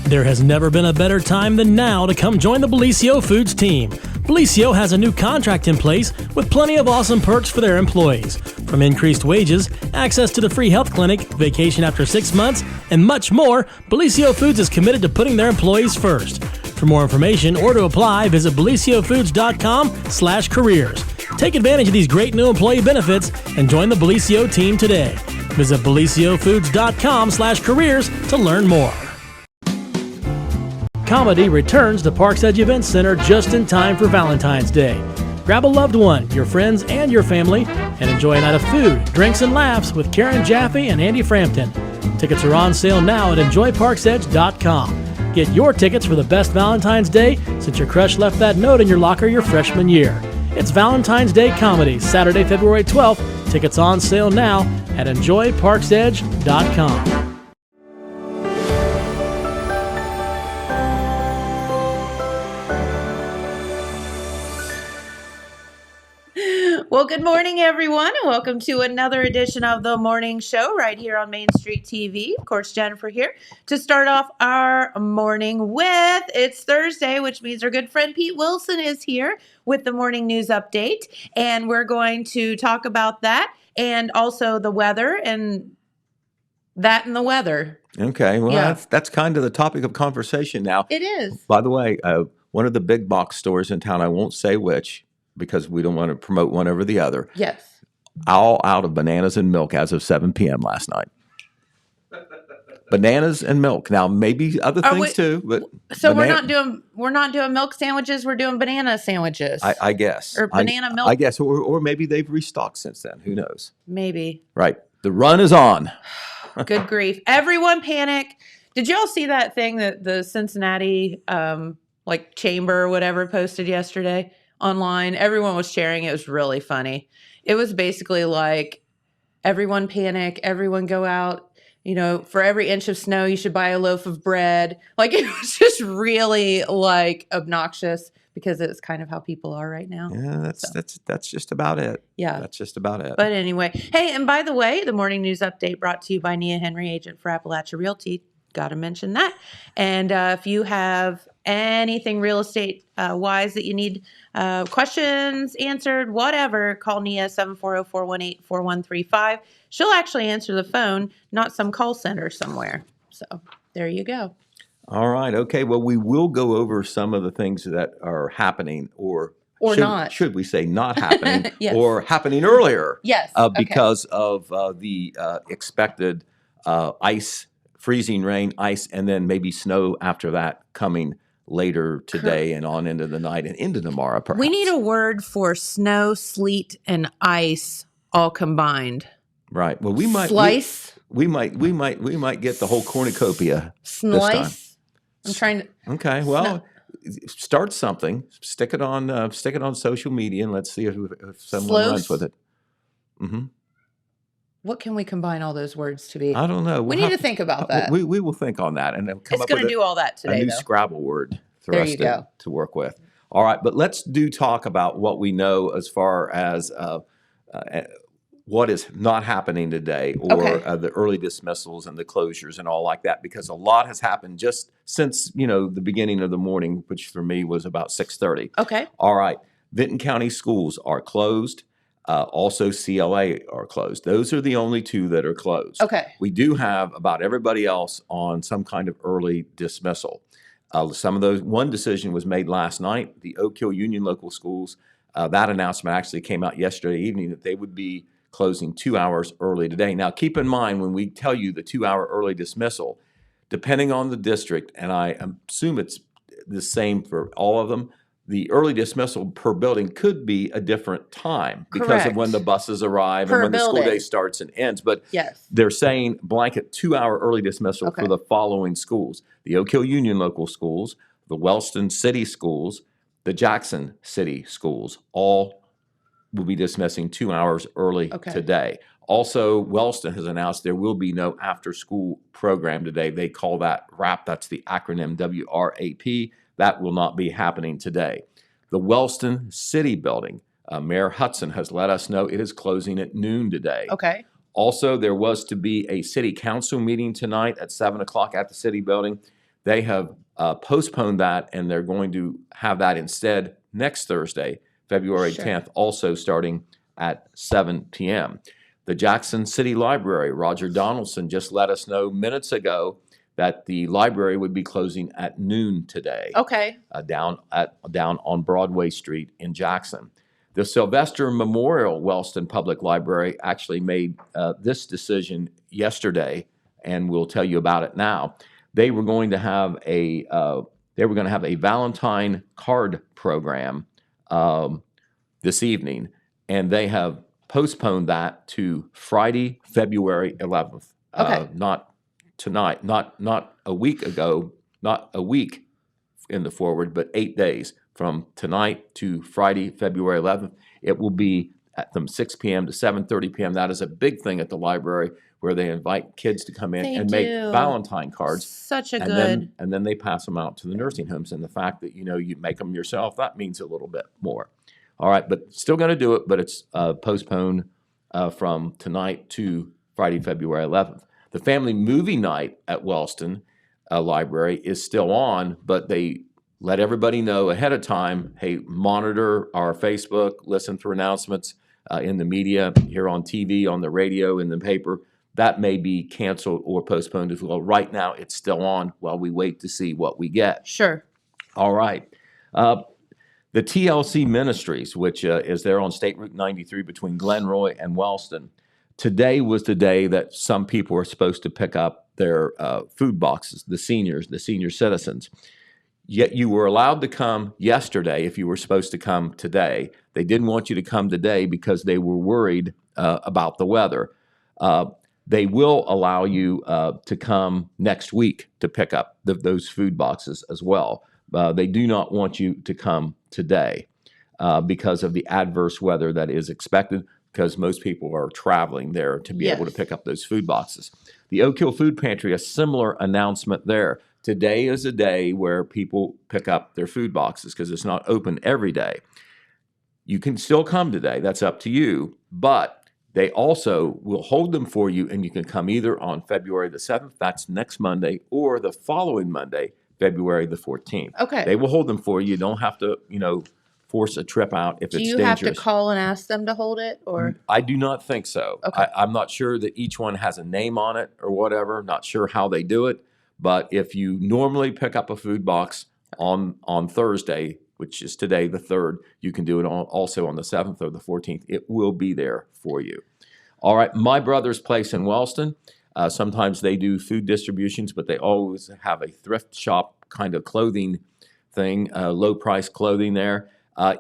There has never been a better time than now to come join the Bellisio Foods team. Bellisio has a new contract in place with plenty of awesome perks for their employees. From increased wages, access to the free health clinic, vacation after 6 months, and much more, Bellisio Foods is committed to putting their employees first. For more information or to apply, visit BellisioFoods.com/careers. Take advantage of these great new employee benefits and join the Bellisio team today. Visit BellisioFoods.com/careers to learn more. Comedy returns to Parks Edge Event Center just in time for Valentine's Day. Grab a loved one, your friends, and your family, and enjoy a night of food, drinks, and laughs with Karen Jaffe and Andy Frampton. Tickets are on sale now at EnjoyParksEdge.com. Get your tickets for the best Valentine's Day since your crush left that note in your locker your freshman year. It's Valentine's Day Comedy, Saturday, February 12th. Tickets on sale now at EnjoyParksEdge.com. Well, good morning, everyone, and welcome to another edition of the morning show right here on Main Street TV. Of course, Jennifer here to start off our morning with, it's Thursday, which means our good friend Pete Wilson is here with the morning news update, and we're going to talk about that and also the weather and the weather. Okay, well, that's kind of the topic of conversation now. It is. By the way, one of the big box stores in town, I won't say which, because we don't want to promote one over the other. Yes. All out of bananas and milk as of 7 p.m. last night. Bananas and milk. Now, maybe other things too, but so we're not doing milk sandwiches. We're doing banana sandwiches. I guess. Or banana milk. I guess, or maybe they've restocked since then. Who knows? Maybe. Right. The run is on. Good grief! Everyone panic. Did you all see that thing that the Cincinnati chamber or whatever posted yesterday? Online, everyone was sharing. It was really funny. It was basically like, everyone panic, everyone go out, for every inch of snow, you should buy a loaf of bread. Like, it was just really obnoxious because it's kind of how people are right now. Yeah, that's just about it. Yeah. That's just about it. But anyway, hey, and by the way, the morning news update brought to you by Nia Henry, agent for Appalachia Realty. Got to mention that. And if you have anything real estate wise that you need questions answered, whatever, call Nia 740-418-4135. She'll actually answer the phone, not some call center somewhere. So there you go. All right. Okay. Well, we will go over some of the things that are happening or not. Should we say not happening Yes. or happening earlier? Yes. Because of the expected freezing rain, ice, and then maybe snow after that coming later today and on into the night and into tomorrow, perhaps. We need a word for snow, sleet, and ice all combined. Right. Well, we might Slice. We might get the whole cornucopia Slice. this time. I'm trying to. Okay. Well, start something. Stick it on social media, and let's see if someone runs with it. Mm-hmm. What can we combine all those words to be? I don't know. We need to think about that. We will think on that and then come up with do all that today, a new Scrabble word for there us you go. to work with. All right, but let's talk about what we know as far as what is not happening today, or the early dismissals and the closures and all like that, because a lot has happened just since the beginning of the morning, which for me was about 6:30. Okay. All right, Vinton County schools are closed. Also, CLA are closed. Those are the only two that are closed. Okay. We do have about everybody else on some kind of early dismissal. Some of those, one decision was made last night. The Oak Hill Union Local Schools, that announcement actually came out yesterday evening that they would be closing 2 hours early today. Now, keep in mind when we tell you the 2 hour early dismissal, depending on the district, and I assume it's the same for all of them, the early dismissal per building could be a different time because of when the buses arrive and when the school day starts and ends. But they're saying blanket 2 hour early dismissal for the following schools: the Oak Hill Union Local Schools, the Wellston City Schools, the Jackson City Schools. All will be dismissing 2 hours early today. Also, Wellston has announced there will be no after-school program today. They call that WRAP. That's the acronym WRAP. That will not be happening today. The Wellston City Building, Mayor Hudson has let us know it is closing at noon today. Okay. Also, there was to be a city council meeting tonight at 7 o'clock at the city building. They have postponed that, and they're going to have that instead next Thursday, February Sure. 10th, also starting at 7 p.m. The Jackson City Library, Roger Donaldson just let us know minutes ago that the library would be closing at noon today. Okay. Down on Broadway Street in Jackson. The Sylvester Memorial Wellston Public Library actually made this decision yesterday, and we'll tell you about it now. They were going to have a Valentine card program this evening, and they have postponed that to Friday, February 11th. Okay. Not tonight, not a week ago, not a week in the forward, but 8 days from tonight to Friday, February 11th. It will be from 6 p.m. to 7:30 p.m. That is a big thing at the library where they invite kids to come in They and make do. Valentine cards. Such a And good. then they pass them out to the nursing homes. And the fact that, you make them yourself, that means a little bit more. All right, but still going to do it, but it's postponed from tonight to Friday, February 11th. The family movie night at Wellston Library is still on, but they let everybody know ahead of time, hey, monitor our Facebook, listen for announcements in the media, here on TV, on the radio, in the paper. That may be canceled or postponed as well. Right now, it's still on while we wait to see what we get. Sure. All right. The Tlc Ministries, which is there on State Route 93 between Glenroy and Wellston. Today was the day that some people were supposed to pick up their food boxes, the senior citizens. Yet you were allowed to come yesterday if you were supposed to come today. They didn't want you to come today because they were worried about the weather. They will allow you to come next week to pick up those food boxes as well. They do not want you to come today because of the adverse weather that is expected, because most people are traveling there to be able to pick up those food boxes. The Oak Hill Food Pantry, a similar announcement there. Today is a day where people pick up their food boxes because it's not open every day. You can still come today. That's up to you. But they also will hold them for you, and you can come either on February the 7th, that's next Monday, or the following Monday, February the 14th. Okay. They will hold them for you. You don't have to, force a trip out if it's dangerous. Do you have to call and ask them to hold it, or? I do not think so. Okay. I'm not sure that each one has a name on it or whatever. Not sure how they do it. But if you normally pick up a food box on Thursday, which is today, the 3rd, you can do it also on the 7th or the 14th. It will be there for you. All right, My Brother's Place in Wellston. Sometimes they do food distributions, but they always have a thrift shop kind of clothing thing, low-price clothing there.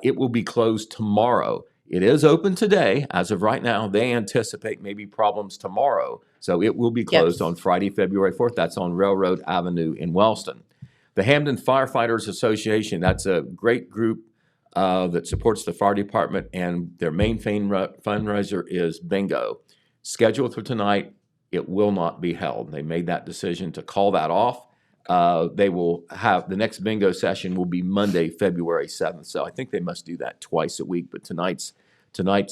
It will be closed tomorrow. It is open today. As of right now, they anticipate maybe problems tomorrow. So it will be closed on Friday, February 4th. That's on Railroad Avenue in Wellston. The Hamden Firefighters Association, that's a great group that supports the fire department, and their main fundraiser is bingo. Scheduled for tonight, it will not be held. They made that decision to call that off. They will have the next bingo session will be Monday, February 7th. So I think they must do that twice a week, but tonight's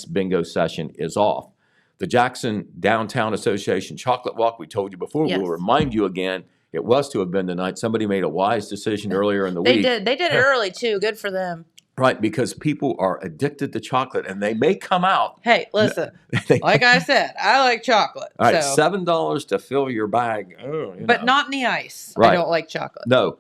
bingo session is off. The Jackson Downtown Association Chocolate Walk, we told you before, we'll remind you again, it was to have been tonight. Somebody made a wise decision earlier in the week. They did it early too. Good for them. Right, because people are addicted to chocolate, and they may come out. Hey, listen, like I said, I like chocolate. All right, so. $7 to fill your bag. But not in the ice. Right. I don't like chocolate. No,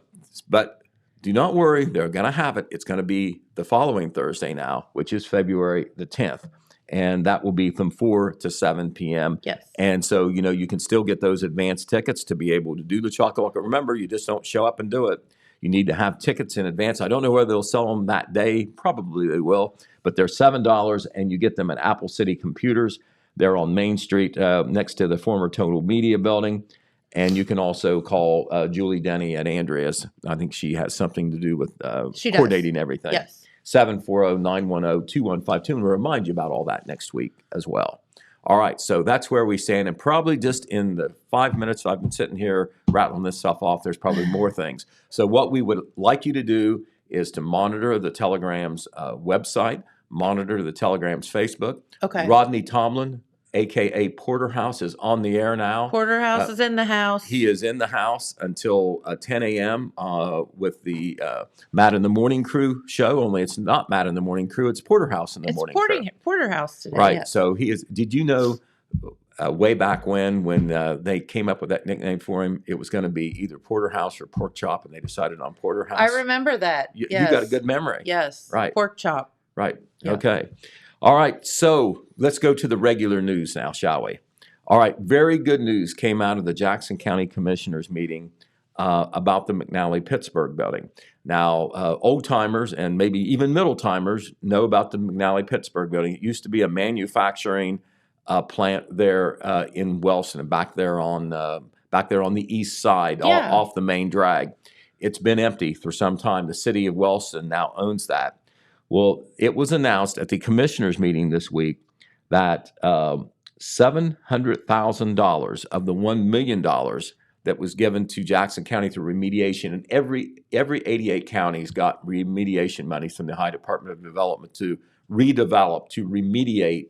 but do not worry. They're going to have it. It's going to be the following Thursday now, which is February the 10th. And that will be from 4 to 7 p.m. Yes. And so, you can still get those advance tickets to be able to do the chocolate walk. Remember, you just don't show up and do it. You need to have tickets in advance. I don't know whether they'll sell them that day. Probably they will. But they're $7, and you get them at Apple City Computers. They're on Main Street next to the former Total Media building. And you can also call Julie Denny at Andrea's. I think she has something to do with coordinating everything. Yes. 740-910-2152. And we'll remind you about all that next week as well. All right, so that's where we stand. And probably just in the 5 minutes I've been sitting here rattling this stuff off, there's probably more things. So what we would like you to do is to monitor the Telegram's website, monitor the Telegram's Facebook. Okay. Rodney Tomlin a.k.a. Porterhouse, is on the air now. Porterhouse is in the house. He is in the house until 10 a.m. With the Matt in the Morning Crew show, only it's not Matt in the Morning Crew, it's Porterhouse in the Morning Crew. Porterhouse today. Right, yes. so he is, did you know way back when they came up with that nickname for him, it was going to be either Porterhouse or Pork Chop, and they decided on Porterhouse? I remember that. You yes. got a good memory. Yes. Right. Pork chop. Right. Yeah. Okay. All right. So let's go to the regular news now, shall we? All right. Very good news came out of the Jackson County Commissioners meeting about the Mcnally Pittsburgh building. Now, old timers and maybe even middle timers know about the Mcnally Pittsburgh building. It used to be a manufacturing plant there in Wellston, back there on the east side, off the main drag. It's been empty for some time. The city of Wellston now owns that. Well, it was announced at the commissioners meeting this week that $700,000 of the $1 million that was given to Jackson County through remediation, and every 88 counties got remediation money from the Ohio Department of Development to redevelop, to remediate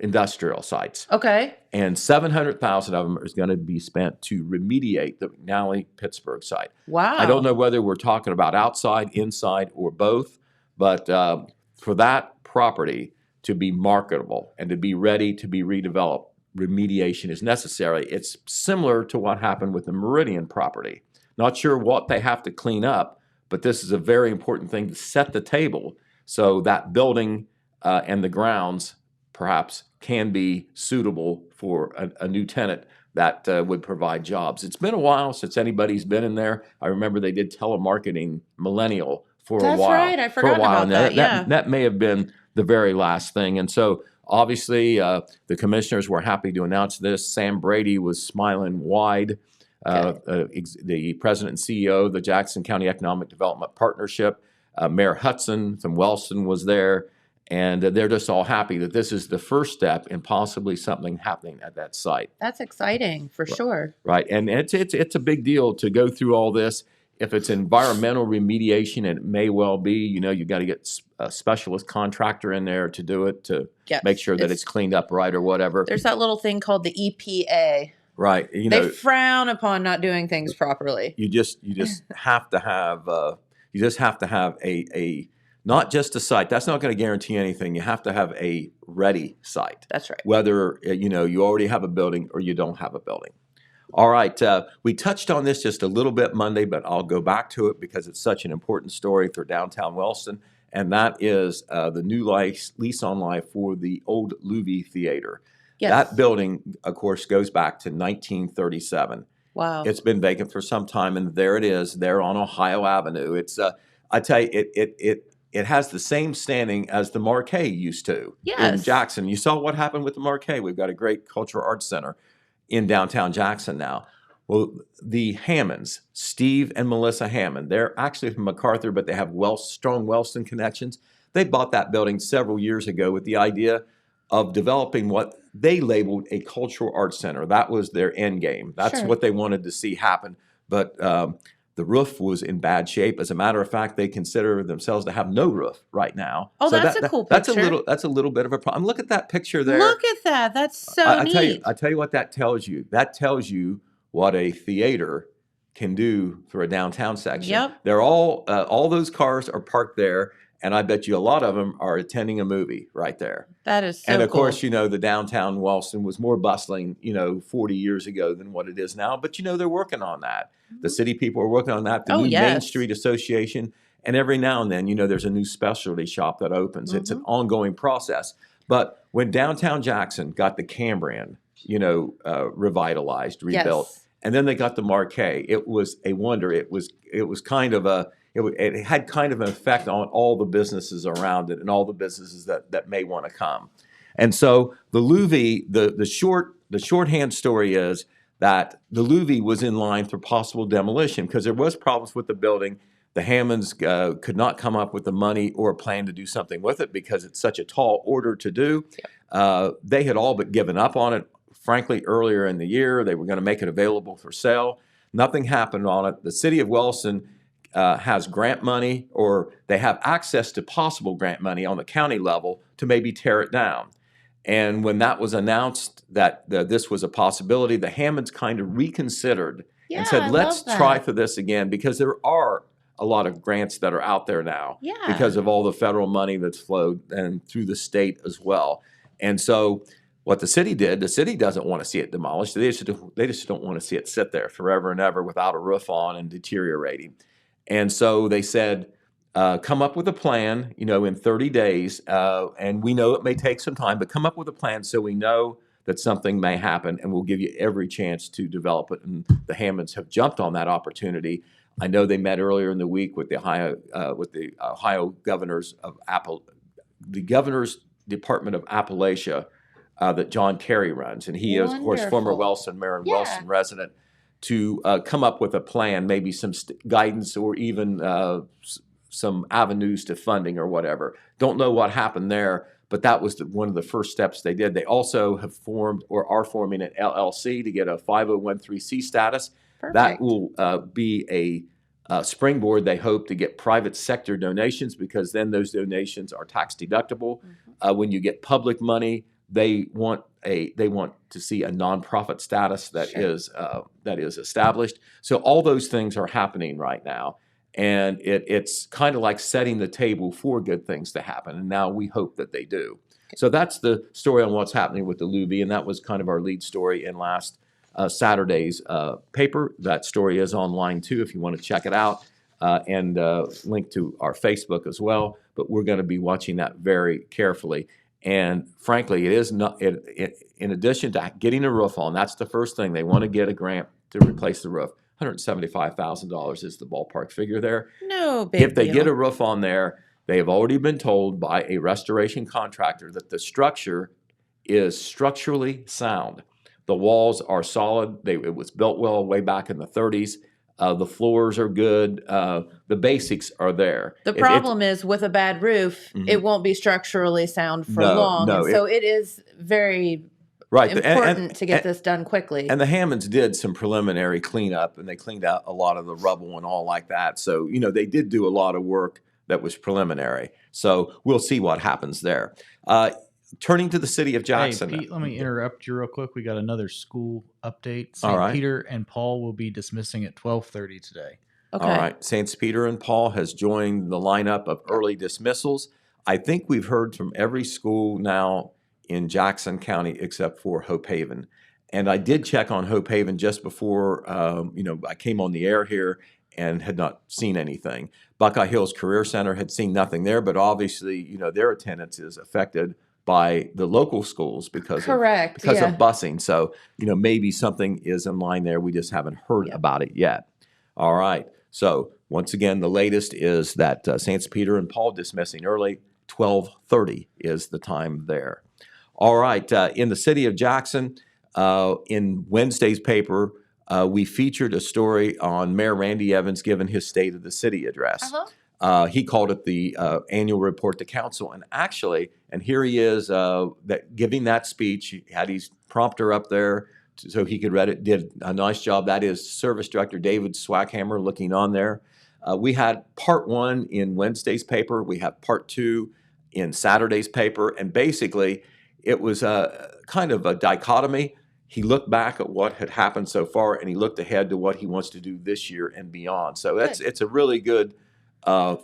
industrial sites. Okay. And $700,000 of them is going to be spent to remediate the Mcnally Pittsburgh site. Wow. I don't know whether we're talking about outside, inside, or both, but for that property to be marketable and to be ready to be redeveloped, remediation is necessary. It's similar to what happened with the Meridian property. Not sure what they have to clean up, but this is a very important thing to set the table so that building and the grounds perhaps can be suitable for a new tenant that would provide jobs. It's been a while since anybody's been in there. I remember they did telemarketing millennial for a while. That's right. I forgot about that. Yeah. That may have been the very last thing. And so obviously the commissioners were happy to announce this. Sam Brady was smiling wide. The president and CEO of the Jackson County Economic Development Partnership, Mayor Hudson from Wellston was there. And they're just all happy that this is the first step in possibly something happening at that site. That's exciting for sure. Right, and it's a big deal to go through all this. If it's environmental remediation, and it may well be, you got to get a specialist contractor in there to do it, to make sure that it's cleaned up right or whatever. There's that little thing called the EPA. Right, they frown upon not doing things properly. You just have to have a not just a site. That's not going to guarantee anything. You have to have a ready site. That's right. Whether you already have a building or you don't have a building. All right. We touched on this just a little bit Monday, but I'll go back to it because it's such an important story for downtown Wellston, and that is the new lease on life for the old Louis Theater. Yes. That building, of course, goes back to 1937. Wow. It's been vacant for some time, and there it is, there on Ohio Avenue. It's I tell you, it has the same standing as the Marquee used to in Jackson. You saw what happened with the Marquee. We've got a great cultural arts center in downtown Jackson now. Well, the Hammonds, Steve and Melissa Hammond, they're actually from MacArthur, but they have strong Wellston connections. They bought that building several years ago with the idea of developing what they labeled a cultural arts center. That was their end game. That's what they wanted to see happen. But the roof was in bad shape. As a matter of fact, they consider themselves to have no roof right now. Oh, so that's a cool picture. That's a little bit of a problem. Look at that picture there. Look at that. That's so neat. I tell you what that tells you. That tells you what a theater can do for a downtown section. Yep. They're all those cars are parked there, and I bet you a lot of them are attending a movie right there. That is so cool. And of course, the downtown Wellston was more bustling, 40 years ago than what it is now. But they're working on that. The city people are working on that. The new Main Street Association, and every now and then, there's a new specialty shop that opens. It's an ongoing process. But when downtown Jackson got the Cambrian, revitalized, rebuilt, and then they got the Marquee, it was a wonder. It had kind of an effect on all the businesses around it and all the businesses that may want to come. And so the Louis, the shorthand story is that the Louis was in line for possible demolition because there was problems with the building. The Hammonds could not come up with the money or a plan to do something with it because it's such a tall order to do. They had all but given up on it, frankly, earlier in the year. They were going to make it available for sale. Nothing happened on it. The city of Wellston has grant money, or they have access to possible grant money on the county level to maybe tear it down. And when that was announced that this was a possibility, the Hammonds kind of reconsidered Yeah, and said, I let's love try that. for this again, because there are a lot of grants that are out there now Yeah. because of all the federal money that's flowed and through the state as well. And so what the city did, the city doesn't want to see it demolished. They just don't want to see it sit there forever and ever without a roof on and deteriorating. And so they said, come up with a plan, in 30 days. And we know it may take some time, but come up with a plan so we know that something may happen, and we'll give you every chance to develop it. And the Hammonds have jumped on that opportunity. I know they met earlier in the week with the Ohio governors of the governor's department of Appalachia that John Kerry runs, and he is, of course, former Wonderful. Mayor and Yeah. Wellston resident, to come up with a plan, maybe some guidance, or even some avenues to funding or whatever. Don't know what happened there, but that was one of the first steps they did. They also have formed or are forming an LLC to get a 5013C status. Perfect. That will be a springboard, they hope, to get private sector donations, because then those donations are tax deductible. When you get public money, they want to see a nonprofit status that is established. So all those things are happening right now. And it's kind of like setting the table for good things to happen. And now we hope that they do. So that's the story on what's happening with the Luby. And that was kind of our lead story in last Saturday's paper. That story is online too, if you want to check it out, and link to our Facebook as well. But we're going to be watching that very carefully. And frankly, it is not, in addition to getting a roof on, that's the first thing. They want to get a grant to replace the roof. $175,000 is the ballpark figure there. No big If they deal. get a roof on there, they have already been told by a restoration contractor that the structure is structurally sound. The walls are solid. It was built well way back in the 30s. The floors are good. The basics are there. The problem is with a bad roof, it won't be structurally sound for long. No, and so it is very right. important to get this done quickly. And the Hammonds did some preliminary cleanup, and they cleaned out a lot of the rubble and all like that. So, they did do a lot of work that was preliminary. So we'll see what happens there. Turning to the city of Jackson. Hey, Pete, let me interrupt you real quick. We got another school update. All St. right. Peter and Paul will be dismissing at 12:30 today. Okay. All right. St. Peter and Paul has joined the lineup of early dismissals. I think we've heard from every school now in Jackson County except for Hope Haven. And I did check on Hope Haven just before, I came on the air here, and had not seen anything. Buckeye Hills Career Center had seen nothing there, but obviously, their attendance is affected by the local schools because of busing. So, maybe something is in line there. We just haven't heard about it yet. All right. So once again, the latest is that St. Peter and Paul dismissing early. 12:30 is the time there. All right. In the city of Jackson, in Wednesday's paper, we featured a story on Mayor Randy Evans giving his State of the City address. He called it the annual report to council. And actually, and here he is giving that speech. He had his prompter up there so he could read it, did a nice job. That is Service Director David Swackhammer looking on there. We had part one in Wednesday's paper. We have part two in Saturday's paper. And basically, it was kind of a dichotomy. He looked back at what had happened so far, and he looked ahead to what he wants to do this year and beyond. So it's a really good long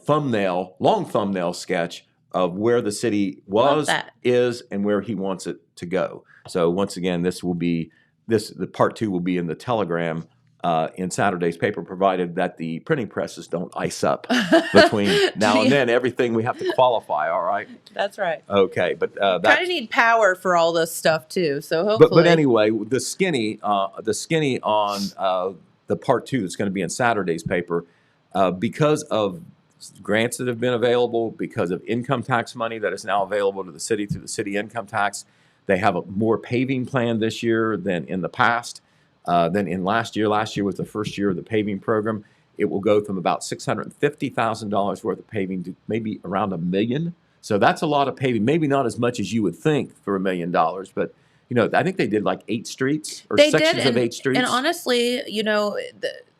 thumbnail sketch of where the city was, is, and where he wants it to go. So once again, the part two will be in the Telegram in Saturday's paper, provided that the printing presses don't ice up between now and then. Everything we have to qualify. All right. That's right. Okay, but kind of need power for all this stuff too. So hopefully. But anyway, the skinny on the part two that's going to be in Saturday's paper, because of grants that have been available, because of income tax money that is now available to the city through the city income tax. They have a more paving plan this year than in the past, than in last year. Last year was the first year of the paving program. It will go from about $650,000 worth of paving to maybe around $1 million. So that's a lot of paving. Maybe not as much as you would think for $1 million, but I think they did like 8 streets or sections of 8 streets. And honestly,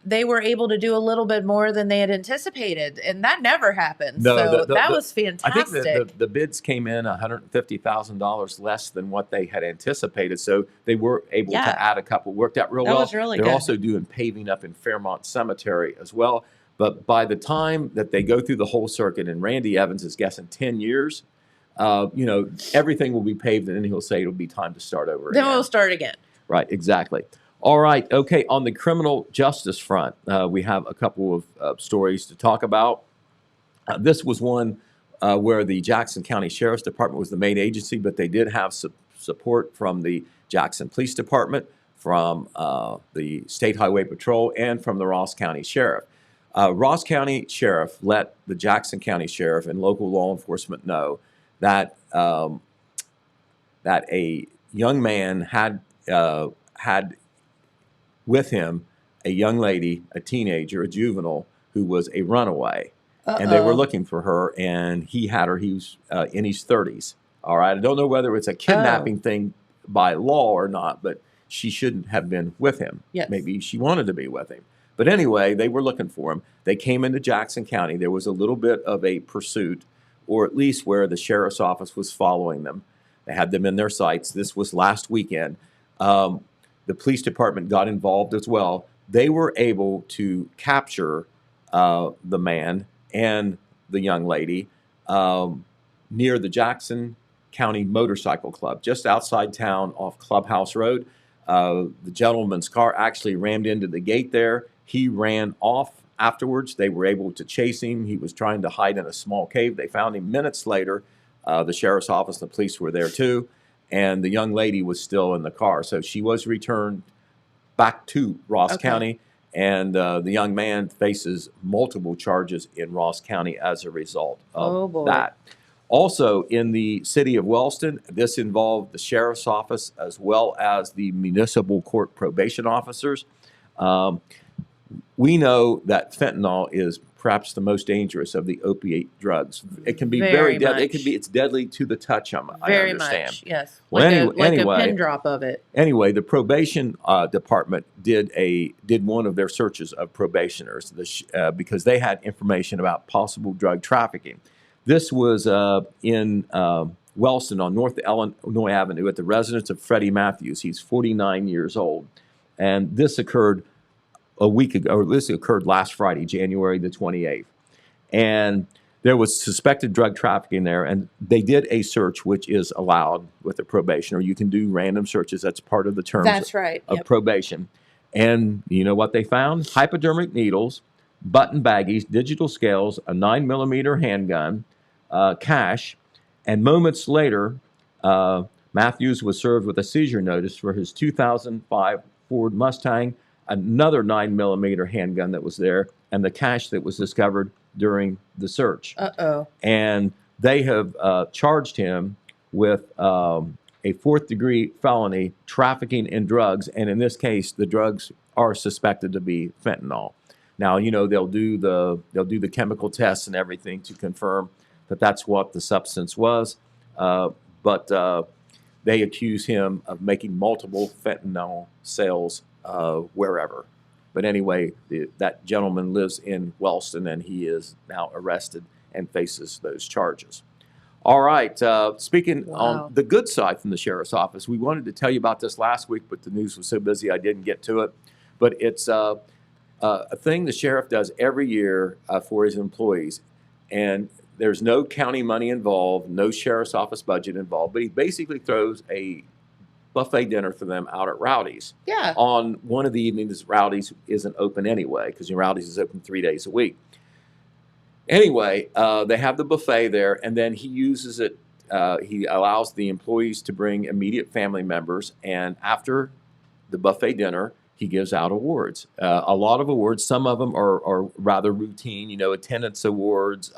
they were able to do a little bit more than they had anticipated, and that never happens. No, So that was I fantastic. think the bids came in $150,000 less than what they had anticipated, so they were able Yeah. to add a couple. Worked out real That well. was really They're good. also doing paving up in Fairmont Cemetery as well. But by the time that they go through the whole circuit, and Randy Evans is guessing 10 years, everything will be paved, and then he'll say it'll be time to start over Then again. we'll start again. Right, exactly. All right, okay. On the criminal justice front, we have a couple of stories to talk about. This was one where the Jackson County Sheriff's Department was the main agency, but they did have support from the Jackson Police Department, from the State Highway Patrol, and from the Ross County Sheriff. Ross County Sheriff let the Jackson County Sheriff and local law enforcement know that that a young man had with him a young lady, a teenager, a juvenile, who was a runaway. And they were looking for her, and he had her. He was in his 30s. All right. I don't know whether it's a kidnapping thing by law or not, but she shouldn't have been with him. Yes. Maybe she wanted to be with him. But anyway, they were looking for him. They came into Jackson County. There was a little bit of a pursuit, or at least where the sheriff's office was following them. They had them in their sights. This was last weekend. The police department got involved as well. They were able to capture the man and the young lady near the Jackson County Motorcycle Club, just outside town off Clubhouse Road. The gentleman's car actually rammed into the gate there. He ran off afterwards. They were able to chase him. He was trying to hide in a small cave. They found him minutes later. The sheriff's office and the police were there too. And the young lady was still in the car. So she was returned back to Ross County. And the young man faces multiple charges in Ross County as a result of that. Also, in the city of Wellston, this involved the sheriff's office as well as the municipal court probation officers. We know that fentanyl is perhaps the most dangerous of the opiate drugs. It can be very deadly. It's deadly to the touch. I understand. Much, yes. Well, like a pin drop of it. Anyway, the probation department did one of their searches of probationers because they had information about possible drug trafficking. This was in Wellston on North Illinois Avenue at the residence of Freddie Matthews. He's 49 years old. And this occurred a week ago, or this occurred last Friday, January the 28th. And there was suspected drug trafficking there, and they did a search, which is allowed with a probationer. You can do random searches. That's part of the terms of probation. And you know what they found? Hypodermic needles, button baggies, digital scales, a 9mm handgun, cash, and moments later, Matthews was served with a seizure notice for his 2005 Ford Mustang, another 9mm handgun that was there, and the cash that was discovered during the search. And they have charged him with a 4th-degree felony, trafficking in drugs, and in this case, the drugs are suspected to be fentanyl. Now, you know, they'll do the chemical tests and everything to confirm that that's what the substance was, but they accuse him of making multiple fentanyl sales wherever. But anyway, that gentleman lives in Wellston, and he is now arrested and faces those charges. All right, speaking on the good side from the sheriff's office, we wanted to tell you about this last week, but the news was so busy I didn't get to it. But it's a thing the sheriff does every year for his employees, and there's no county money involved, no sheriff's office budget involved, but he basically throws a buffet dinner for them out at Rowdy's. Yeah. On one of the evenings, Rowdy's isn't open anyway, because Rowdy's is open 3 days a week. Anyway, they have the buffet there, and then he uses it. He allows the employees to bring immediate family members, and after the buffet dinner, he gives out awards. A lot of awards. Some of them are rather routine, you know, attendance awards,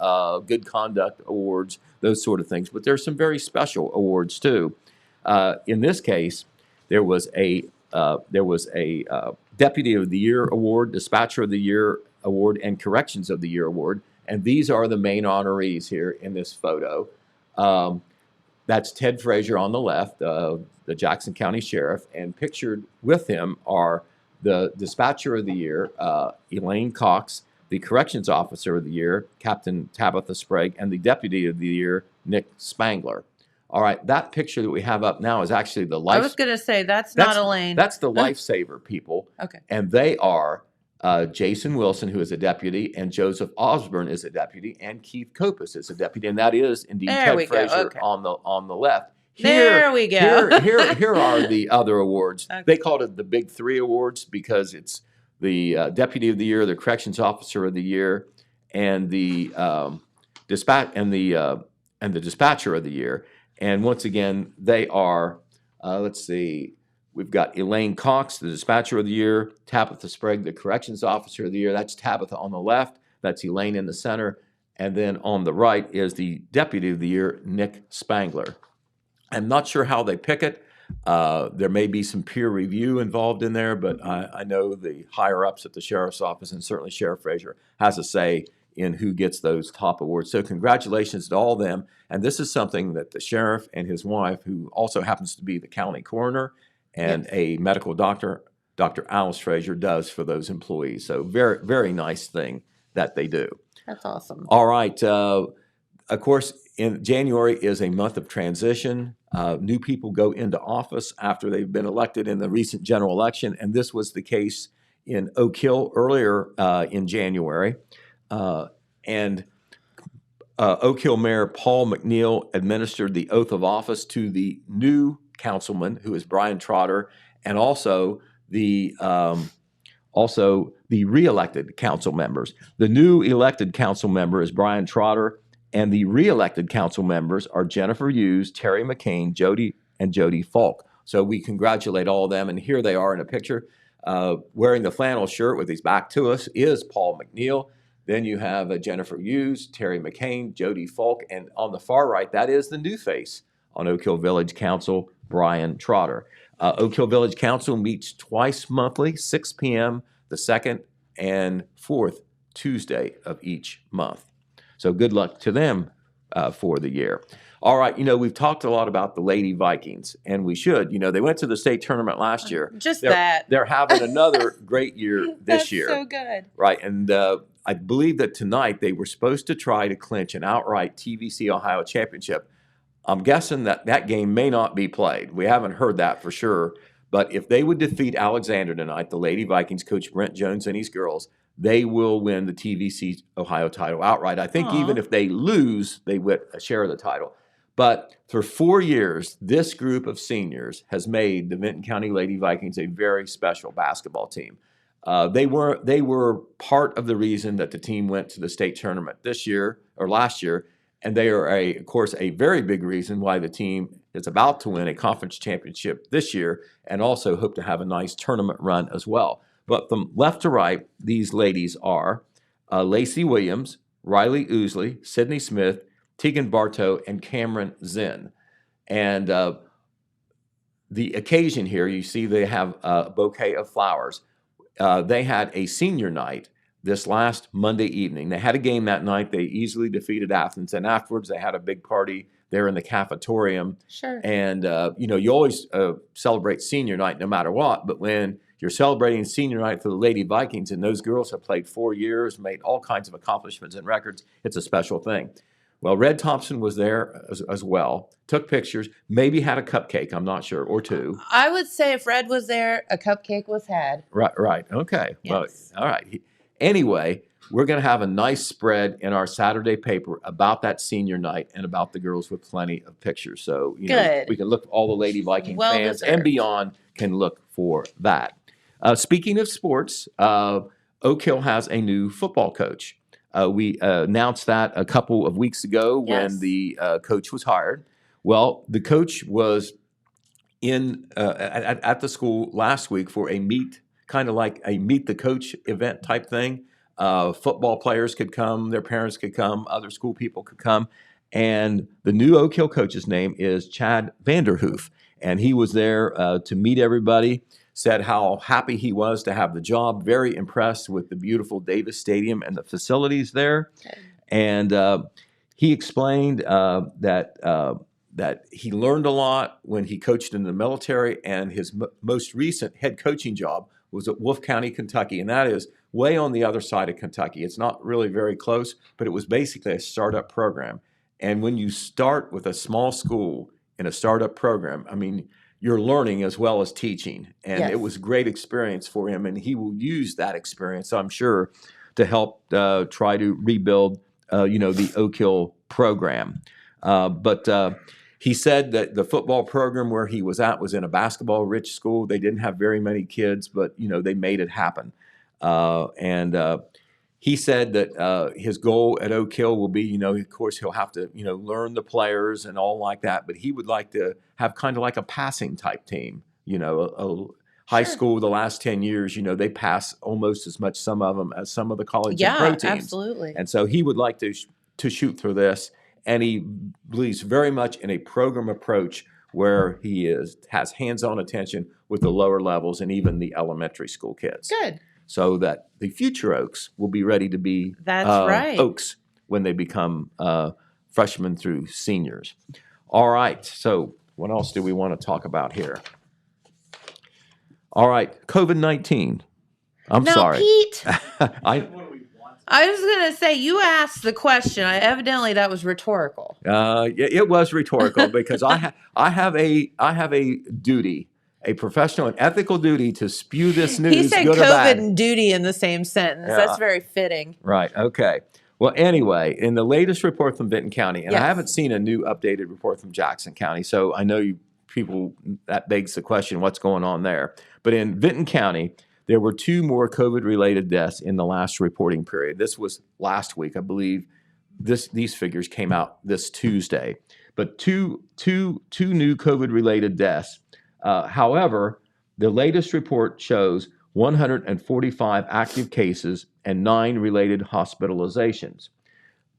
good conduct awards, those sort of things. But there's some very special awards too. In this case, there was a Deputy of the Year award, Dispatcher of the Year award, and Corrections of the Year award. And these are the main honorees here in this photo. That's Ted Frazier on the left, the Jackson County Sheriff, and pictured with him are the dispatcher of the year, Elaine Cox, the corrections officer of the year, Captain Tabitha Sprague, and the deputy of the year, Nick Spangler. All right, that picture that we have up now is actually the I was going to say that's not Elaine. That's the lifesaver people. Okay. And they are Jason Wilson, who is a deputy, and Joseph Osborne is a deputy, and Keith Copus is a deputy, and that is indeed Ted Frazier on the left. There we go. Here are the other awards. Okay. They called it the Big Three Awards because it's the Deputy of the Year, the Corrections Officer of the Year, and the the Dispatcher of the Year. And once again, they are. Let's see. We've got Elaine Cox, the Dispatcher of the Year, Tabitha Sprague, the Corrections Officer of the Year. That's Tabitha on the left. That's Elaine in the center. And then on the right is the Deputy of the Year, Nick Spangler. I'm not sure how they pick it. There may be some peer review involved in there, but I know the higher-ups at the Sheriff's Office, and certainly Sheriff Frazier, has a say in who gets those top awards. So congratulations to all of them. And this is something that the sheriff and his wife, who also happens to be the county coroner and a medical doctor, Dr. Alice Frazier, does for those employees. So very, very nice thing that they do. That's awesome. All right. Of course, in January is a month of transition. New people go into office after they've been elected in the recent general election, and this was the case in Oak Hill earlier in January. And Oak Hill Mayor Paul McNeil administered the oath of office to the new councilman, who is Brian Trotter, and also the re-elected council members. The new elected council member is Brian Trotter, and the re-elected council members are Jennifer Hughes, Terry McCain, Jody Falk. So we congratulate all of them, and here they are in a picture. Wearing the flannel shirt with his back to us is Paul McNeil. Then you have Jennifer Hughes, Terry McCain, Jody Falk, and on the far right, that is the new face on Oak Hill Village Council, Brian Trotter. Oak Hill Village Council meets twice monthly, 6 p.m., the second and fourth Tuesday of each month. So good luck to them for the year. All right, we've talked a lot about the Lady Vikings, and we should. They went to the state tournament last year. They're having another great year this year. That's so good. Right, and I believe that tonight they were supposed to try to clinch an outright TVC Ohio championship. I'm guessing that game may not be played. We haven't heard that for sure. But if they would defeat Alexander tonight, the Lady Vikings, Coach Brent Jones and his girls, they will win the TVC Ohio title outright. I think even if they lose, they would share of the title. But for 4 years, this group of seniors has made the Vinton County Lady Vikings a very special basketball team. They were part of the reason that the team went to the state tournament this year or last year, and they are, of course, a very big reason why the team is about to win a conference championship this year and also hope to have a nice tournament run as well. But from left to right, these ladies are Lacey Williams, Riley Oosley, Sydney Smith, Tegan Bartow, and Cameron Zinn. And the occasion here, you see they have a bouquet of flowers. They had a senior night this last Monday evening. They had a game that night. They easily defeated Athens. And afterwards, they had a big party there in the cafetorium. Sure. And, you always celebrate senior night no matter what. But when you're celebrating senior night for the Lady Vikings and those girls have played 4 years, made all kinds of accomplishments and records, it's a special thing. Well, Red Thompson was there as well, took pictures, maybe had a cupcake, I'm not sure, or two. I would say if Red was there, a cupcake was had. Right. Okay. Yes. Well, all right. Anyway, we're going to have a nice spread in our Saturday paper about that senior night and about the girls with plenty of pictures. So, we can look, all the Lady Viking fans and beyond can look for that. Speaking of sports, Oak Hill has a new football coach. We announced that a couple of weeks ago when the coach was hired. Well, the coach was at the school last week for a kind of like a meet the coach event type thing. Football players could come, their parents could come, other school people could come. And the new Oak Hill coach's name is Chad Vanderhoof. And he was there to meet everybody, said how happy he was to have the job, very impressed with the beautiful Davis Stadium and the facilities there. Okay. And he explained that he learned a lot when he coached in the military, and his most recent head coaching job was at Wolfe County, Kentucky, and that is way on the other side of Kentucky. It's not really very close, but it was basically a startup program. And when you start with a small school in a startup program, I mean, you're learning as well as teaching. And Yes. it was a great experience for him, and he will use that experience, I'm sure, to help try to rebuild, the Oak Hill program. But he said that the football program where he was at was in a basketball-rich school. They didn't have very many kids, but, they made it happen. And he said that his goal at Oak Hill will be, of course, he'll have to, learn the players and all like that, but he would like to have kind of like a passing type team, a high Sure. school the last 10 years, they pass almost as much, some of them, as some of the college and pro Yeah, teams. absolutely. And so he would like to shoot through this, and he believes very much in a program approach where he has hands-on attention with the lower levels and even the elementary school kids. Good. So that the future Oaks will be ready to be That's right. Oaks when they become freshmen through seniors. All right, so what else do we want to talk about here? All right, COVID-19. I'm Now, sorry. Pete, I I was going to say, you asked the question. Evidently, that was rhetorical. it was rhetorical because I have a duty, a professional and ethical duty to spew this news. He said good or COVID bad. and duty in the same sentence. Yeah. That's very fitting. Right. Okay. Well, anyway, in the latest report from Benton County, and Yes. I haven't seen a new updated report from Jackson County, so I know people, that begs the question, what's going on there? But in Benton County, there were 2 more COVID-related deaths in the last reporting period. This was last week, I believe. These figures came out this Tuesday. But two new COVID-related deaths. However, the latest report shows 145 active cases and 9 related hospitalizations.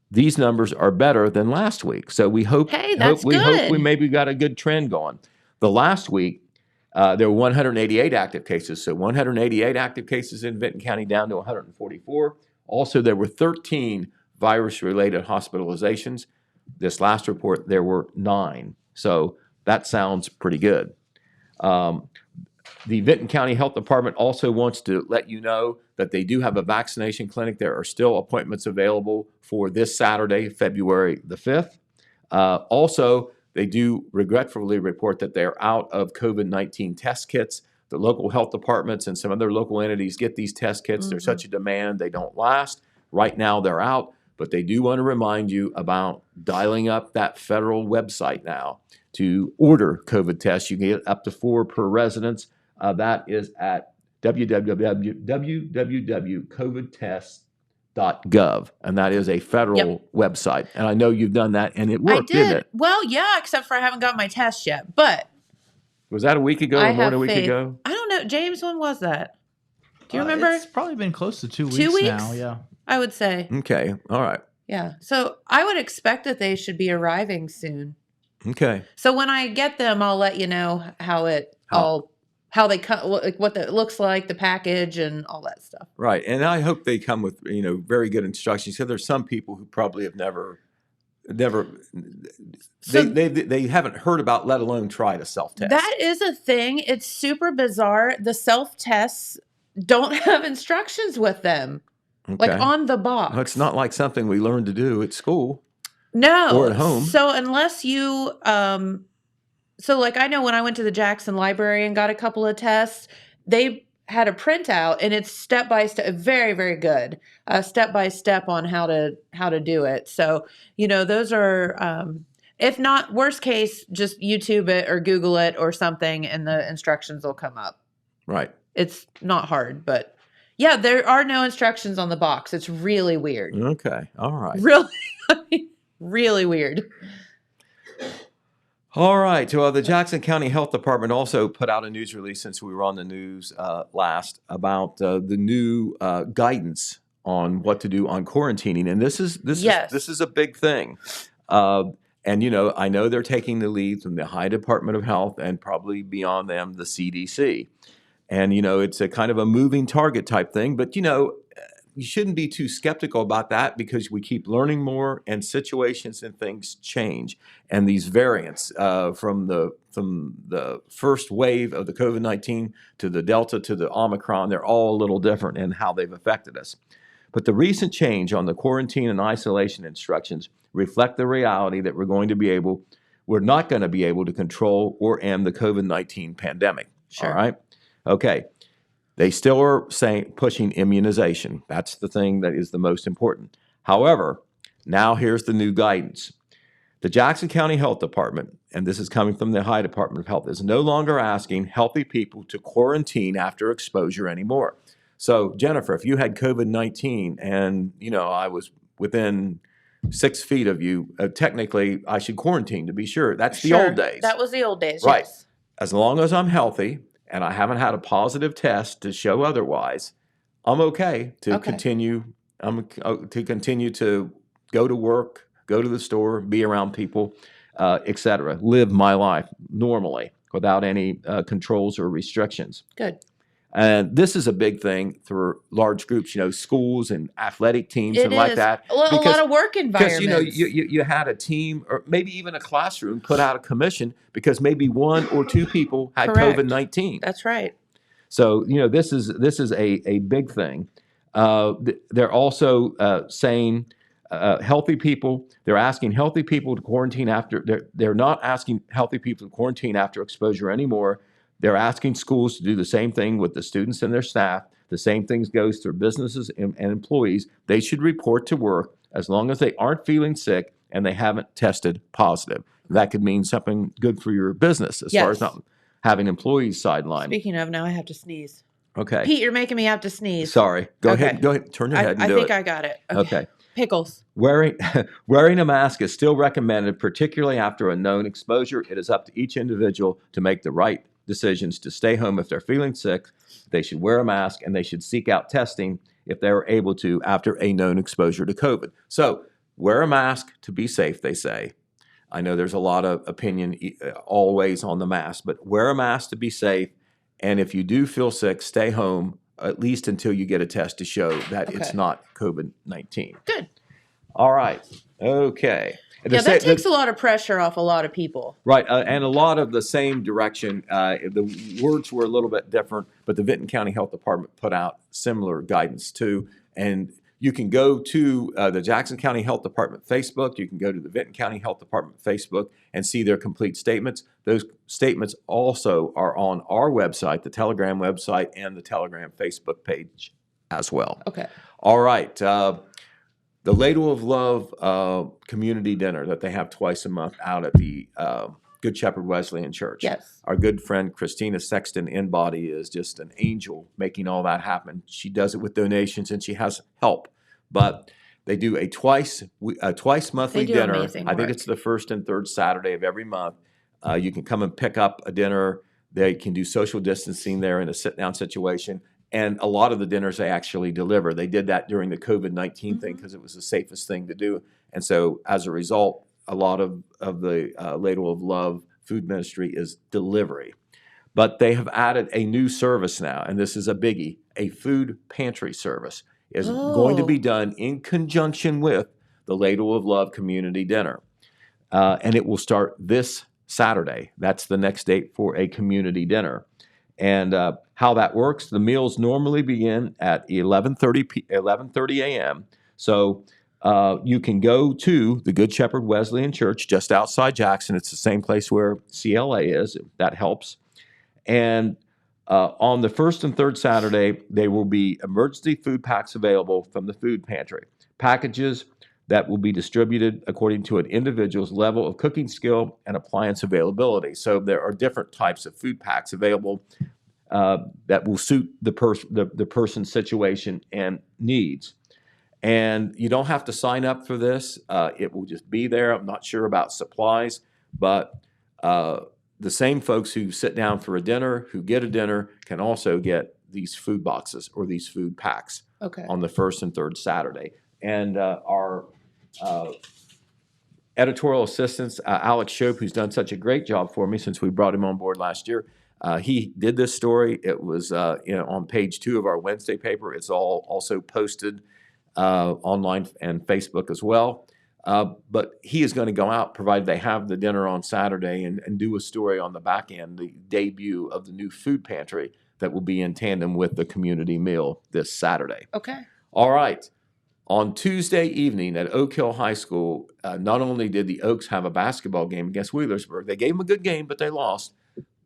These numbers are better than last week, so we hope. Hey, that's we hope good. we maybe got a good trend going. The last week, there were 188 active cases, so 188 active cases in Benton County down to 144. Also, there were 13 virus-related hospitalizations. This last report, there were 9. So that sounds pretty good. The Benton County Health Department also wants to let you know that they do have a vaccination clinic. There are still appointments available for this Saturday, February the 5th. Also, they do regretfully report that they're out of COVID-19 test kits. The local health departments and some other local entities get these test kits. Mm-hmm. There's such a demand, they don't last. Right now, they're out, but they do want to remind you about dialing up that federal website now to order COVID tests. You can get up to 4 per residence. That is at www.covidtest.gov, and that is a federal website. And I know you've done that, and it worked, didn't did. it? Well, yeah, except for I haven't got my test yet. But Was that a week ago I or more have than a week faith. ago? I don't know. James, when was that? Do you remember? It's probably been close to 2 weeks, 2 weeks? now. Yeah. I would say. Okay, all right. Yeah. So I would expect that they should be arriving soon. Okay. So when I get them, I'll let you know how they come, what it looks like, the package, and all that stuff. Right, and I hope they come with very good instructions. So there's some people who probably have never, So- they haven't heard about, let alone tried a self-test. That is a thing. It's super bizarre. The self tests don't have instructions with them, like Okay. on the box. Well, it's not like something we learned to do at school. No. Or at home. So unless you, so like I know when I went to the Jackson Library and got a couple of tests, they had a printout and it's step by step, very, very good, step by step on how to do it. So, those are, if not worst case, just YouTube it or Google it or something and the instructions will come up. Right. It's not hard, but yeah, there are no instructions on the box. It's really weird. Okay. All right. Really, really weird. All right. Well, the Jackson County Health Department also put out a news release since we were on the news last about the new guidance on what to do on quarantining, and this is a big thing. And I know they're taking the lead from the High Department of Health and probably beyond them, the CDC. And it's a kind of a moving target type thing, but you shouldn't be too skeptical about that because we keep learning more and situations and things change. And these variants from the first wave of the COVID-19 to the Delta to the Omicron, they're all a little different in how they've affected us. But the recent change on the quarantine and isolation instructions reflect the reality that we're not going to be able to control or end the COVID-19 pandemic. Sure. All right? Okay. They still are pushing immunization. That's the thing that is the most important. However, now here's the new guidance. The Jackson County Health Department, and this is coming from the Ohio Department of Health, is no longer asking healthy people to quarantine after exposure anymore. So, Jennifer, if you had COVID-19 and, I was within 6 feet of you, technically I should quarantine to be sure. That's the old days. That was the old days, right. Yes. As long as I'm healthy and I haven't had a positive test to show otherwise, I'm okay to continue. To continue to go to work, go to the store, be around people, etc. Live my life normally without any controls or restrictions. Good. And this is a big thing for large groups, schools and athletic teams like that. A lot of work environments. Because, you had a team or maybe even a classroom put out a commission because maybe 1 or 2 people had COVID-19. That's right. So, this is a big thing. They're also saying healthy people, they're asking healthy people to quarantine after, they're not asking healthy people to quarantine after exposure anymore. They're asking schools to do the same thing with the students and their staff. The same thing goes through businesses and employees. They should report to work as long as they aren't feeling sick and they haven't tested positive. That could mean something good for your business as far as not having employees sidelined. Speaking of, now I have to sneeze. Okay. Pete, you're making me have to sneeze. Sorry. Go ahead. Turn your head and do it. I think I got it. Okay. Pickles. Wearing a mask is still recommended, particularly after a known exposure. It is up to each individual to make the right decisions to stay home if they're feeling sick. They should wear a mask and they should seek out testing if they're able to after a known exposure to COVID. So wear a mask to be safe, they say. I know there's a lot of opinion always on the mask, but wear a mask to be safe. And if you do feel sick, stay home at least until you get a test to show that it's not COVID-19. Good. All right. Okay. Yeah, that takes a lot of pressure off a lot of people. Right, and a lot of the same direction. The words were a little bit different, but the Vinton County Health Department put out similar guidance too. And you can go to the Jackson County Health Department Facebook. You can go to the Vinton County Health Department Facebook and see their complete statements. Those statements also are on our website, the Telegram website, and the Telegram Facebook page as well. Okay. All right. The Ladle of Love community dinner that they have twice a month out at the Good Shepherd Wesleyan Church. Yes. Our good friend Christina Sexton Inbody is just an angel making all that happen. She does it with donations and she has help. But they do a twice monthly dinner. Amazing I think work. it's the first and third Saturday of every month. You can come and pick up a dinner. They can do social distancing there in a sit-down situation. And a lot of the dinners they actually deliver. They did that during the COVID-19 thing because it was the safest thing to do. And so as a result, a lot of the Ladle of Love food ministry is delivery. But they have added a new service now, and this is a biggie. A food pantry service is going to be done in conjunction with the Ladle of Love community dinner. And it will start this Saturday. That's the next date for a community dinner. And how that works, the meals normally begin at 11:30 a.m. So you can go to the Good Shepherd Wesleyan Church just outside Jackson. It's the same place where CLA is. If that helps. And on the first and third Saturday, there will be emergency food packs available from the food pantry. Packages that will be distributed according to an individual's level of cooking skill and appliance availability. So there are different types of food packs available that will suit the person's situation and needs. And you don't have to sign up for this. It will just be there. I'm not sure about supplies, but the same folks who sit down for a dinner, who get a dinner, can also get these food boxes or these food packs on the first and third Saturday. And our editorial assistant, Alex Shope, who's done such a great job for me since we brought him on board last year, He did this story. It was on page 2 of our Wednesday paper. It's all also posted online and Facebook as well. But he is going to go out, provided they have the dinner on Saturday, and do a story on the back end, the debut of the new food pantry that will be in tandem with the community meal this Saturday. Okay. All right. On Tuesday evening at Oak Hill High School, not only did the Oaks have a basketball game against Wheelersburg, they gave them a good game, but they lost.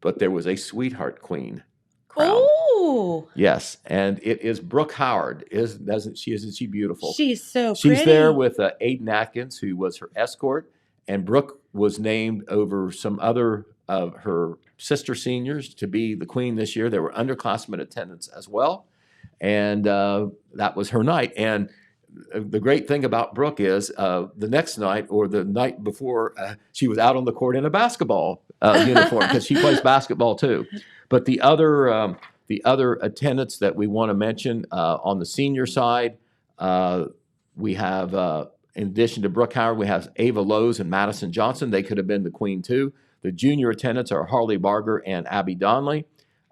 But there was a Sweetheart Queen crowned. Oh, Yes, and it is Brooke Howard. Isn't she beautiful? she's so She's pretty. there with Aiden Atkins, who was her escort, and Brooke was named over some other of her sister seniors to be the queen this year. There were underclassmen attendance as well, and that was her night. And the great thing about Brooke is the next night or the night before, she was out on the court in a basketball uniform because she plays basketball too. But the other attendants that we want to mention on the senior side, we have, in addition to Brooke Howard, we have Ava Lowe's and Madison Johnson. They could have been the queen too. The junior attendants are Harley Barger and Abby Donnelly.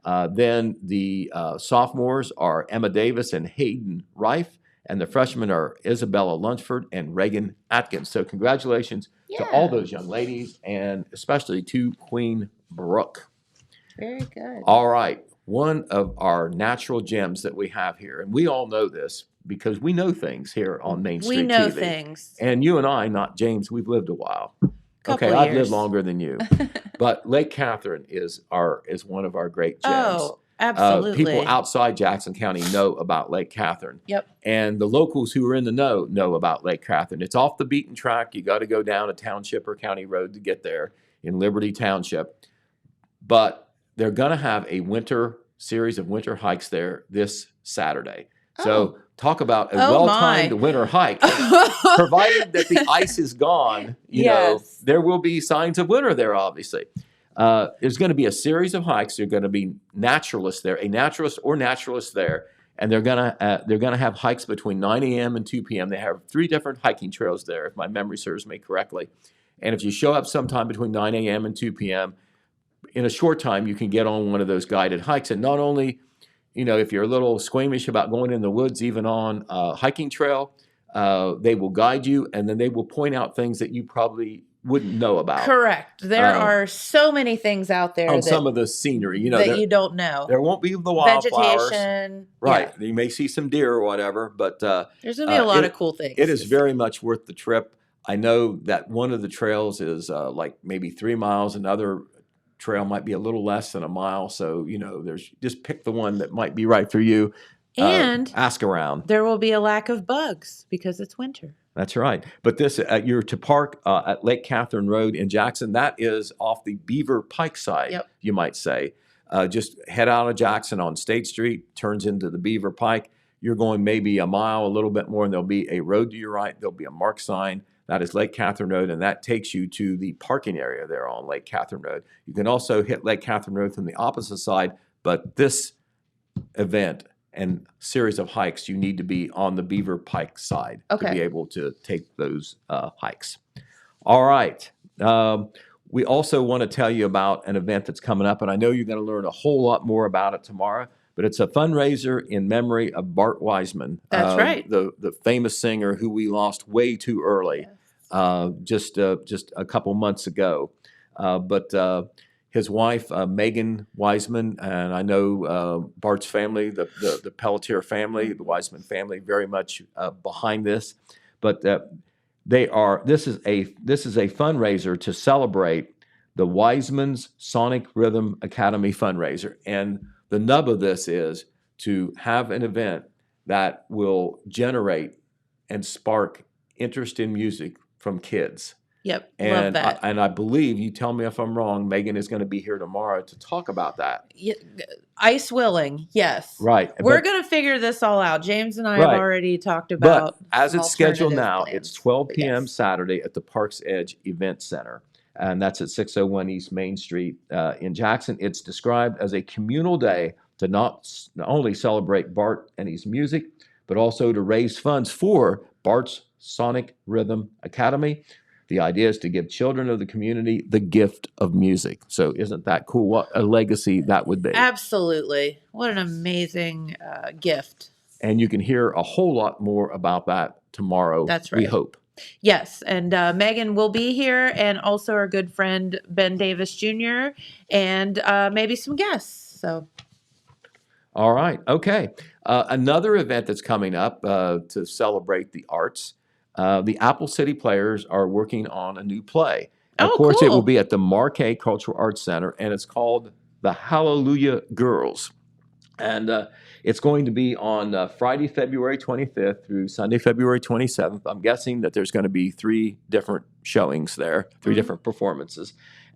Then the sophomores are Emma Davis and Hayden Rife. And the freshmen are Isabella Lunchford and Reagan Atkins. So congratulations to all those young ladies, and especially to Queen Brooke. Very good. All right. One of our natural gems that we have here, and we all know this because we know things here on Main Street We know TV. things. And you and I, not James, we've lived a while. Couple I've lived years. longer than you. But Lake Catherine is one of our great gems. Oh, absolutely. People outside Jackson County know about Lake Catherine. Yep. And the locals who are in the know about Lake Catherine. It's off the beaten track. You got to go down a township or county road to get there in Liberty Township. But they're going to have a series of winter hikes there this Saturday. So talk about a well-timed winter hike. Provided that the ice is gone, you know, there will be signs of winter there, obviously. There's going to be a series of hikes. There are going to be naturalists there, a naturalist or naturalist there, and they're going to have hikes between 9 a.m. and 2 p.m. They have 3 different hiking trails there, if my memory serves me correctly. And if you show up sometime between 9 a.m. and 2 p.m., in a short time, you can get on one of those guided hikes. And not only, you know, if you're a little squeamish about going in the woods, even on a hiking trail, they will guide you, and then they will point out things that you probably wouldn't know about. Correct. There are so many things out there on some of the scenery, you know, that you don't know. There won't be the wildflowers. Vegetation. Right. Yeah. You may see some deer or whatever, but there's going to be a lot of cool things. It is very much worth the trip. I know that one of the trails is like maybe 3 miles. Another trail might be a little less than a mile. So, you know, just pick the one that might be right for you. And ask around. There will be a lack of bugs because it's winter. That's right. But this, you're to park at Lake Catherine Road in Jackson. That is off the Beaver Pike side, you might say. Just head out of Jackson on State Street, turns into the Beaver Pike. You're going maybe a mile, a little bit more, and there'll be a road to your right. There'll be a marked sign. That is Lake Catherine Road, and that takes you to the parking area there on Lake Catherine Road. You can also hit Lake Catherine Road from the opposite side, but this event and series of hikes, you need to be on the Beaver Pike side to be able to take those hikes. All right. We also want to tell you about an event that's coming up, and I know you're going to learn a whole lot more about it tomorrow, but it's a fundraiser in memory of Bart Wiseman. That's right. The famous singer who we lost way too early, just a couple months ago. But his wife, Megan Wiseman, and I know Bart's family, the Pelletier family, the Wiseman family, very much behind this. But this is a fundraiser to celebrate the Wiseman's Sonic Rhythm Academy fundraiser. And the nub of this is to have an event that will generate and spark interest in music from kids. Yep, and love that. I believe, you tell me if I'm wrong, Megan is going to be here tomorrow to talk about that. Yeah, ice willing, yes. Right. We're going to figure this all out. James and I have already talked about. But as it's scheduled now, plans. it's 12 p.m. Saturday at the Parks Edge Event Center. And that's at 601 East Main Street in Jackson. It's described as a communal day to not only celebrate Bart and his music, but also to raise funds for Bart's Sonic Rhythm Academy. The idea is to give children of the community the gift of music. So isn't that cool? What a legacy that would be. Absolutely. What an amazing gift. And you can hear a whole lot more about that tomorrow. That's We right. hope. Yes, and Megan will be here, and also our good friend Ben Davis Jr., and maybe some guests. So, All right. Okay. Another event that's coming up to celebrate the arts. The Apple City Players are working on a new play. Of course, it will cool. be at the Marquet Cultural Arts Center, and it's called The Hallelujah Girls. And it's going to be on Friday, February 25th through Sunday, February 27th. I'm guessing that there's going to be 3 different showings there, 3 different performances.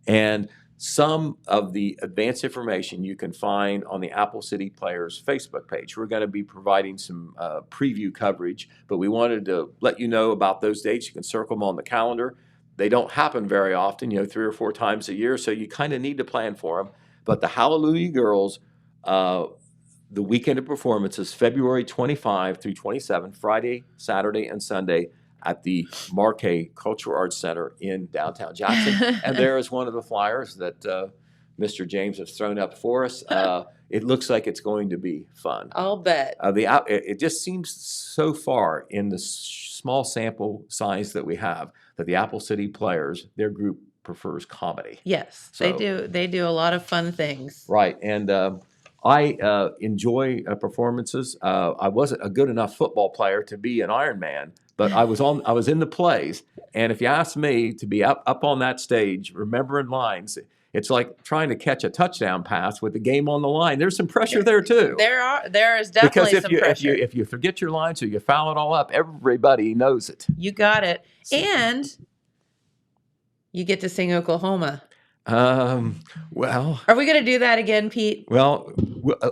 And some of the advanced information you can find on the Apple City Players Facebook page. We're going to be providing some preview coverage, but we wanted to let you know about those dates. You can circle them on the calendar. They don't happen very often, 3 or 4 times a year, so you kind of need to plan for them. But the Hallelujah Girls, the weekend of performances, February 25 through 27, Friday, Saturday, and Sunday at the Marquet Cultural Arts Center in downtown Jackson. And there is one of the flyers that Mr. James has thrown up for us. It looks like it's going to be fun. I'll bet. It just seems so far in the small sample size that we have that the Apple City Players, their group prefers comedy. Yes, So- they do. They do a lot of fun things. Right. And I enjoy performances. I wasn't a good enough football player to be an Iron Man, but I was in the plays. And if you ask me to be up on that stage, remembering lines, it's like trying to catch a touchdown pass with the game on the line. There's some pressure there too. There is definitely Because some pressure. if you forget your lines or you foul it all up, everybody knows it. You got it, and you get to sing Oklahoma. Well, Are we going to do that again, Pete? Well,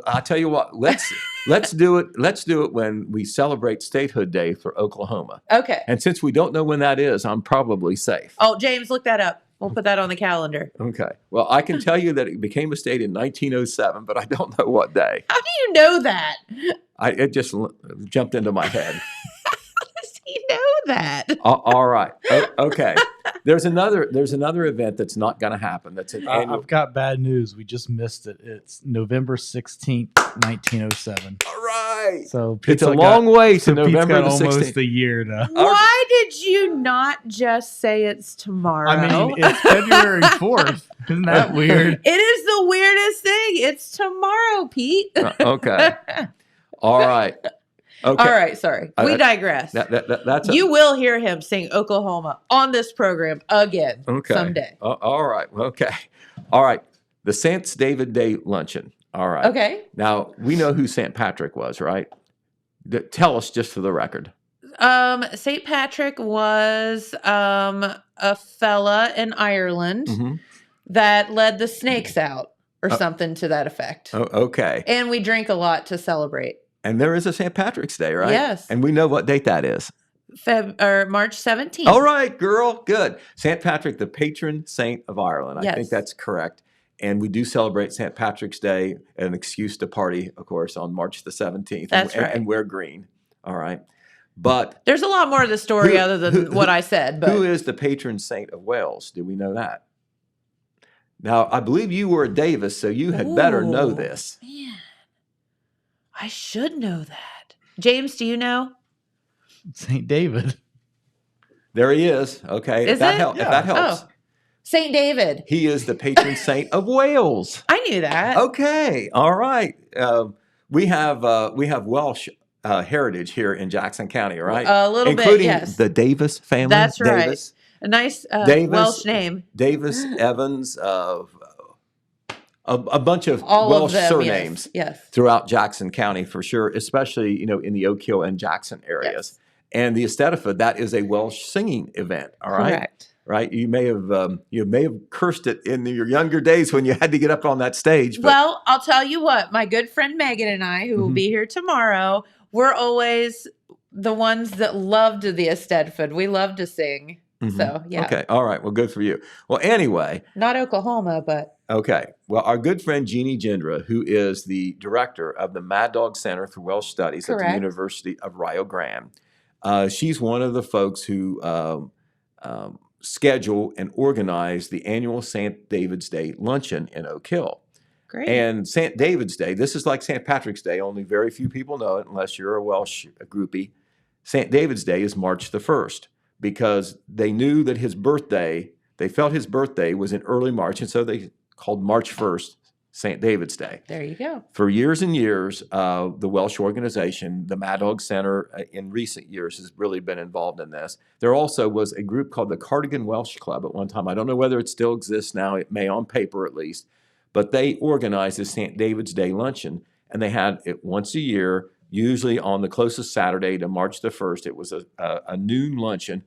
I'll tell you what. Let's do it. Let's do it when we celebrate Statehood Day for Oklahoma. Okay. And since we don't know when that is, I'm probably safe. Oh, James, look that up. We'll put that on the calendar. Okay. Well, I can tell you that it became a state in 1907, but I don't know what day. How do you know that? It just jumped into my head. How does he know that? All right. Okay. There's another event that's not going to happen. That's an annual. I've got bad news. We just missed it. It's November 16th, 1907. All right. So It's a long way to so Pete's November got the 16th. almost a year to. Why did you not just say it's tomorrow? I mean, it's February 4th. Isn't that weird? It is the weirdest thing. It's tomorrow, Pete. Okay. All right. Okay. All right, sorry. We digress. That's You will hear him sing Oklahoma on this program again someday. All right. Okay. All right. The St. David Day Luncheon. All right. Okay. Now, we know who St. Patrick was, right? Tell us just for the record. St. Patrick was a fella in Ireland Mm-hmm. that led the snakes out or something to that effect. Oh, okay. And we drink a lot to celebrate. And there is a St. Patrick's Day, right? Yes. And we know what date that is. March 17th. All right, girl. Good. St. Patrick, the patron saint of Ireland. I Yes. think that's correct. And we do celebrate St. Patrick's Day, an excuse to party, of course, on March the 17th. That's right. And wear green. All right. But There's a lot more to the story other than what I said. But who is the patron saint of Wales? Do we know that? Now, I believe you were a Davis, so you had better know Ooh, this. Man, I should know that. James, do you know? St. David. There he is. Okay. Is if that it? helps. If that helps. Oh, St. David. He is the patron saint of Wales. I knew that. Okay. All right. We have Welsh heritage here in Jackson County, right? A little bit, Including yes. the Davis family. That's right. Davis, A nice Davis, Welsh name. Davis, Evans, a bunch of All Welsh of them, surnames Yes. throughout Jackson County for sure, especially in the Oak Hill and Jackson areas. Yes. And the Eisteddfod, that is a Welsh singing event. All right. Correct. Right, you may have cursed it in your younger days when you had to get up on that stage. But Well, I'll tell you what, my good friend Megan and I, who will be here tomorrow, we're always the ones that loved the Eisteddfod. We love to sing. So, yeah. Okay, all right, well, good for you. Well, anyway, Not Oklahoma, but okay. Well, our good friend Jeannie Gendra, who is the director of the Mad Dog Center for Welsh Studies at the Correct. University of Rio Grande, she's one of the folks who schedule and organize the annual St. David's Day Luncheon in Oak Hill. Great. And St. David's Day, this is like St. Patrick's Day, only very few people know it unless you're a Welsh groupie. St. David's Day is March the 1st because they knew that his birthday, they felt his birthday was in early March, and so they called March 1st St. David's Day. There you go. For years and years, the Welsh organization, the Mad Dog Center, in recent years has really been involved in this. There also was a group called the Cardigan Welsh Club at one time. I don't know whether it still exists now. It may on paper at least. But they organized the St. David's Day Luncheon, and they had it once a year, usually on the closest Saturday to March the 1st. It was a noon luncheon,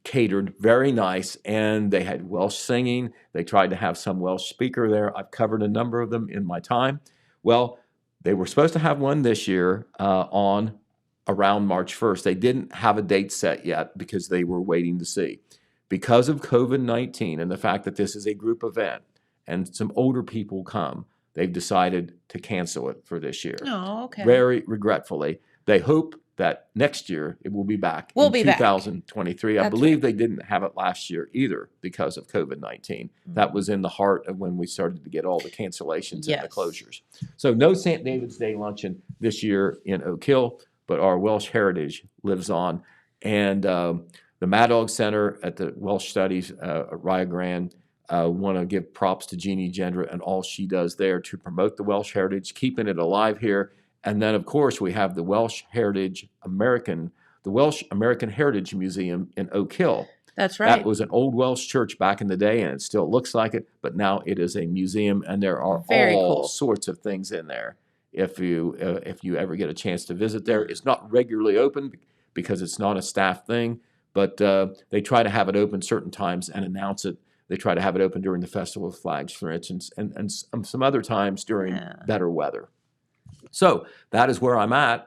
catered, very nice, and they had Welsh singing. They tried to have some Welsh speaker there. I've covered a number of them in my time. Well, they were supposed to have one this year on around March 1st. They didn't have a date set yet because they were waiting to see. Because of COVID-19 and the fact that this is a group event and some older people come, they've decided to cancel it for this year. Oh, okay. Very regretfully. They hope that next year it will be back We'll in be back. 2023. I That's believe they didn't have it last year either because of COVID-19. That was in the heart of when we started to get all the cancellations and the Yes. closures. So no St. David's Day Luncheon this year in Oak Hill, but our Welsh heritage lives on. And the Mad Dog Center at the Welsh Studies at Rio Grande, want to give props to Jeannie Gendra and all she does there to promote the Welsh heritage, keeping it alive here. And then, of course, we have the Welsh American Heritage Museum in Oak Hill. That's right. That was an old Welsh church back in the day, and it still looks like it, but now it is a museum, and there are Very all cool. sorts of things in there. If you ever get a chance to visit there, it's not regularly open because it's not a staff thing, but they try to have it open certain times and announce it. They try to have it open during the Festival of Flags, for instance, and some other times during better weather. So that is where I'm at.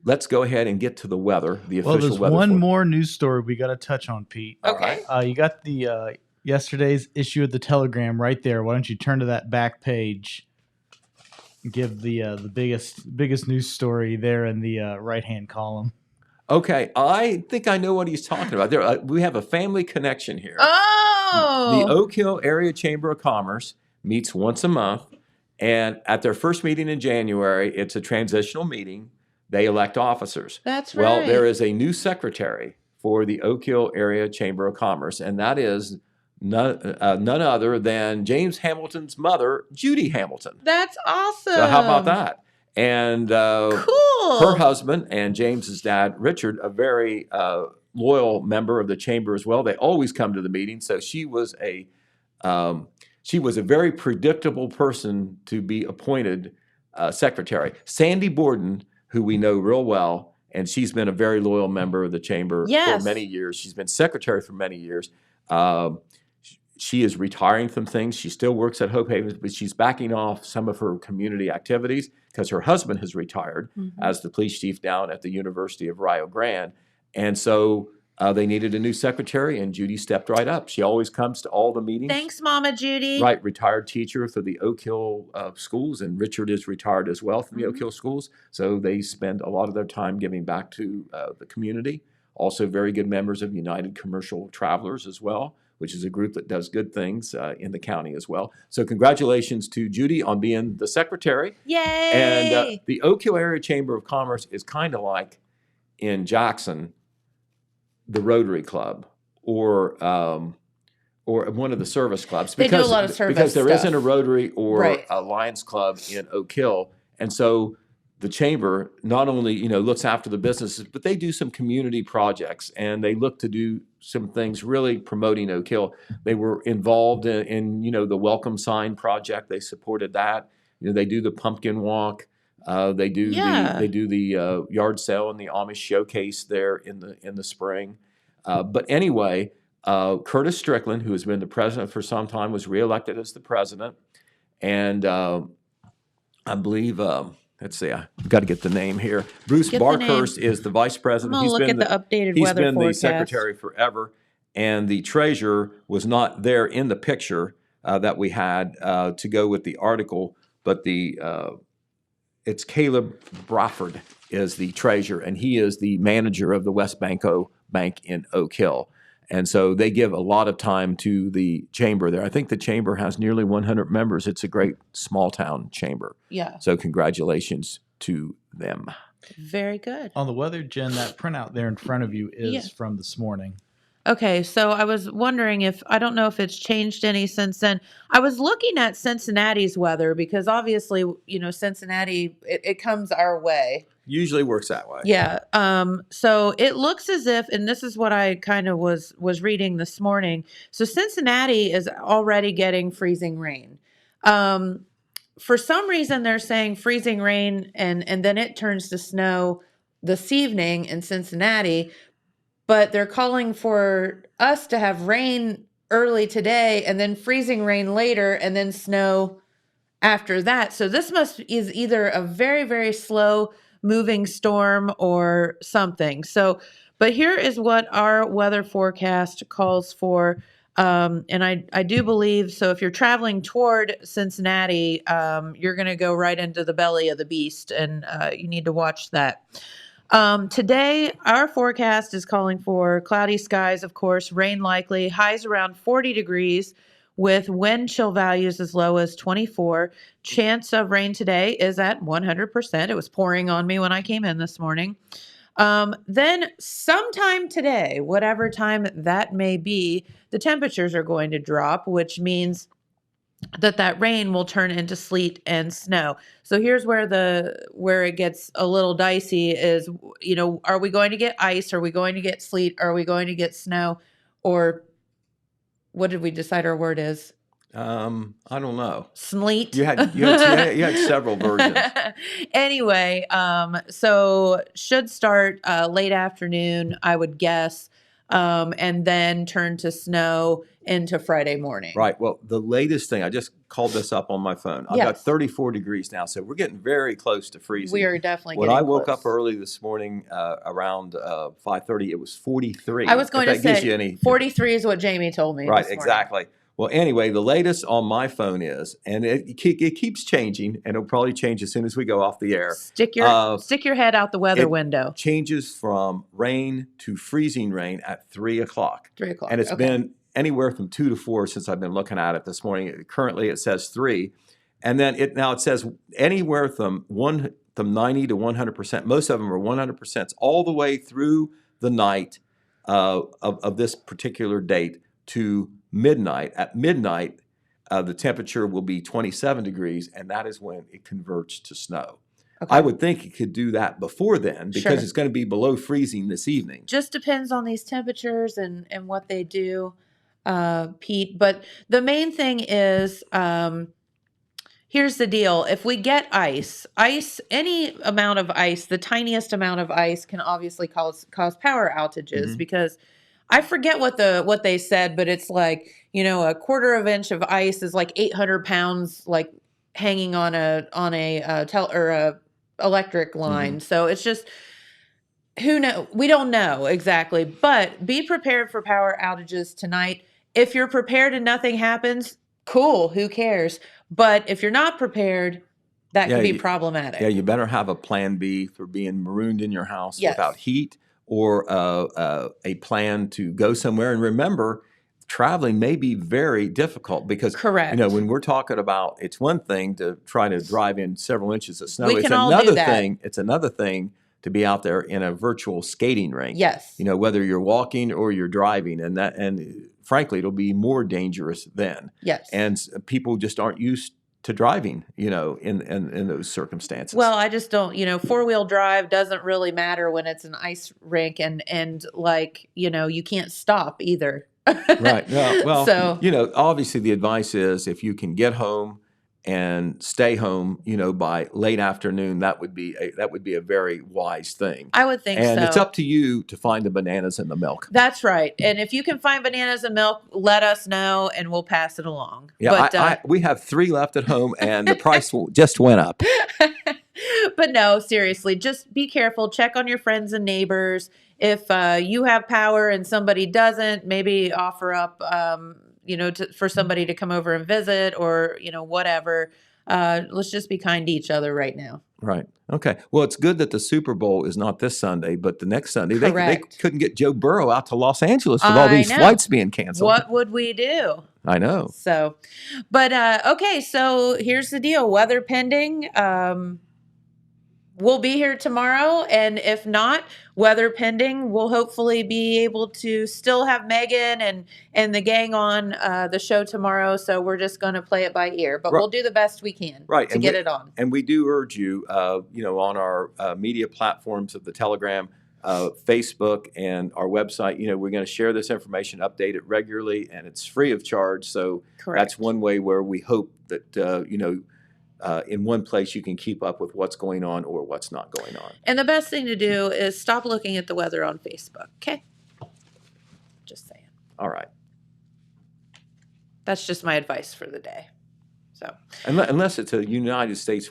Let's go ahead and get to the weather, the official Well, there's weather. one more news story we got to touch on, Pete. Okay. You got the yesterday's issue of the Telegram right there. Why don't you turn to that back page? Give the biggest news story there in the right-hand column. Okay, I think I know what he's talking about. There, we have a family connection here. Oh. The Oak Hill Area Chamber of Commerce meets once a month, and at their first meeting in January, it's a transitional meeting. They elect officers. That's right. Well, there is a new secretary for the Oak Hill Area Chamber of Commerce, and that is none other than James Hamilton's mother, Judy Hamilton. That's awesome. So how about that? And Cool. her husband and James's dad, Richard, a very loyal member of the chamber as well. They always come to the meeting. So she was a very predictable person to be appointed secretary. Sandy Borden, who we know real well, and she's been a very loyal member of the chamber Yes. for many years. She's been secretary for many years. She is retiring from things. She still works at Hope Havens, but she's backing off some of her community activities because her husband has retired as the police chief down at the University of Rio Grande. And so they needed a new secretary, and Judy stepped right up. She always comes to all the meetings. Thanks, Mama Judy. Right, retired teacher for the Oak Hill schools, and Richard is retired as well from the Oak Hill schools. So they spend a lot of their time giving back to the community. Also very good members of United Commercial Travelers as well, which is a group that does good things in the county as well. So congratulations to Judy on being the secretary. Yay. And the Oak Hill Area Chamber of Commerce is kind of like in Jackson, the Rotary Club or one of the service clubs. They do a lot of service because there stuff. isn't a Rotary or Right. a Lions Club in Oak Hill. And so the chamber not only, looks after the businesses, but they do some community projects, and they look to do some things really promoting Oak Hill. They were involved in the Welcome Sign project. They supported that. They do the pumpkin walk. They do the yard sale and the Amish showcase there in the spring. But anyway, Curtis Strickland, who has been the president for some time, was reelected as the president, and I believe. Let's see, I've got to get the name here. Bruce Get the Barkhurst is the vice president. I'm gonna look at the updated He's weather been the forecast. secretary forever, and the treasurer was not there in the picture that we had to go with the article, but it's Caleb Bradford is the treasurer, and he is the manager of the West Banco Bank in Oak Hill. And so they give a lot of time to the chamber there. I think the chamber has nearly 100 members. It's a great small town chamber. Yeah. So congratulations to them. Very good. On the weather, Jen, that printout there in front of you is from this morning. Okay, so I was wondering I don't know if it's changed any since then. I was looking at Cincinnati's weather because obviously, Cincinnati, it comes our way. Usually works that way. Yeah. So it looks as if, and this is what I kind of was reading this morning. So Cincinnati is already getting freezing rain. For some reason, they're saying freezing rain and then it turns to snow this evening in Cincinnati. But they're calling for us to have rain early today and then freezing rain later and then snow after that. So this is either a very, very slow moving storm or something. So, but here is what our weather forecast calls for. And I do believe, so if you're traveling toward Cincinnati, you're going to go right into the belly of the beast and you need to watch that. Today, our forecast is calling for cloudy skies, of course, rain likely, highs around 40 degrees with wind chill values as low as 24. Chance of rain today is at 100%. It was pouring on me when I came in this morning. Then sometime today, whatever time that may be, the temperatures are going to drop, which means that rain will turn into sleet and snow. So here's where it gets a little dicey is, are we going to get ice? Are we going to get sleet? Are we going to get snow? Or what did we decide our word is? I don't know. Sleet. You had several versions. Anyway, so should start late afternoon, I would guess, and then turn to snow into Friday morning. Right. Well, the latest thing, I just called this up on my phone. I've got 34 degrees now, so we're getting very close to freezing. We are definitely when getting I woke close. up early this morning around 5:30, it was 43. I was going to say 43 is what Jamie told me. Right, this morning. exactly. Well, anyway, the latest on my phone is, and it keeps changing, and it'll probably change as soon as we go off the air. Stick your head out the weather window. Changes from rain to freezing rain at 3 o'clock. 3 o'clock. And it's been anywhere from 2 to 4 since I've been looking at it this morning. Currently, it says 3, and then it says anywhere from 90 to 100%. Most of them are 100%, all the way through the night of this particular date to midnight. At midnight, the temperature will be 27 degrees, and that is when it converts to snow. Okay. I would think it could do that before then because it's going to be below freezing this evening. Just depends on these temperatures and what they do, Pete. But the main thing is, here's the deal. If we get ice, any amount of ice, the tiniest amount of ice can obviously cause power outages because I forget what they said, but it's like, a quarter of an inch of ice is like 800 pounds, like hanging on a electric line. So it's just, who knows? We don't know exactly, but be prepared for power outages tonight. If you're prepared and nothing happens, cool. Who cares? But if you're not prepared, that could be problematic. Yeah, you better have a plan B for being marooned in your house without heat, or a plan to go somewhere. And remember, traveling may be very difficult because, when we're talking about, it's one thing to try to drive in several inches of snow. It's another thing to be out there in a virtual skating rink. Yes. Whether you're walking or you're driving, and frankly, it'll be more dangerous then. Yes. And people just aren't used to driving, in those circumstances. Well, I just don't, 4-wheel drive doesn't really matter when it's an ice rink and like, you can't stop either. Right. Yeah. Well, so, obviously the advice is if you can get home and stay home, by late afternoon, that would be a very wise thing. I would think and so. It's up to you to find the bananas and the milk. That's right. And if you can find bananas and milk, let us know and we'll pass it along. Yeah, but, we have 3 left at home and the price just went up. But no, seriously, just be careful. Check on your friends and neighbors. If you have power and somebody doesn't, maybe offer up for somebody to come over and visit or, whatever. Let's just be kind to each other right now. Right. Okay. Well, it's good that the Super Bowl is not this Sunday, but the next Sunday. They Correct. couldn't get Joe Burrow out to Los Angeles with all I these know. flights being canceled. What would we do? I know. So, but okay, so here's the deal. Weather pending. We'll be here tomorrow, and if not, weather pending, we'll hopefully be able to still have Megan and the gang on the show tomorrow. So we're just going to play it by ear, but we'll do the best we can to get it on. And we do urge you, on our media platforms of the Telegram, Facebook, and our website. We're going to share this information, update it regularly, and it's free of charge. So that's one way where we hope that in one place you can keep up with what's going on or what's not going on. And the best thing to do is stop looking at the weather on Facebook. Okay, just saying. All right. That's just my advice for the day. So unless it's a United States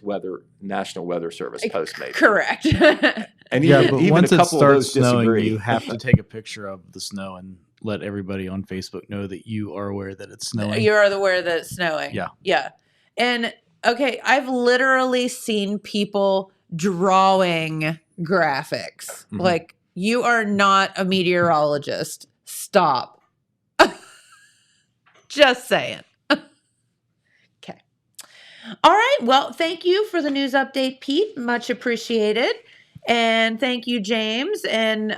National Weather Service post, maybe. Correct. And But even once a it couple of those starts snowing, disagree. you have to take a picture of the snow and let everybody on Facebook know that you are aware that it's snowing. You're aware that it's snowing. Yeah. Yeah. And okay, I've literally seen people drawing graphics. Mhm. Like, you are not a meteorologist. Stop. Just saying. Okay. All right. Well, thank you for the news update, Pete. Much appreciated. And thank you, James. And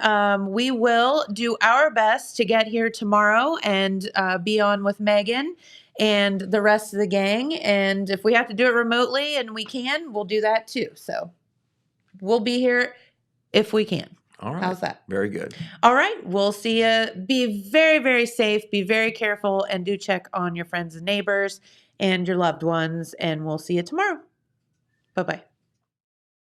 we will do our best to get here tomorrow and be on with Megan and the rest of the gang. And if we have to do it remotely and we can, we'll do that too. So we'll be here if we can. All right. How's that? Very good. All right. We'll see you. Be very, very safe. Be very careful. And do check on your friends and neighbors and your loved ones. And we'll see you tomorrow. Bye-bye.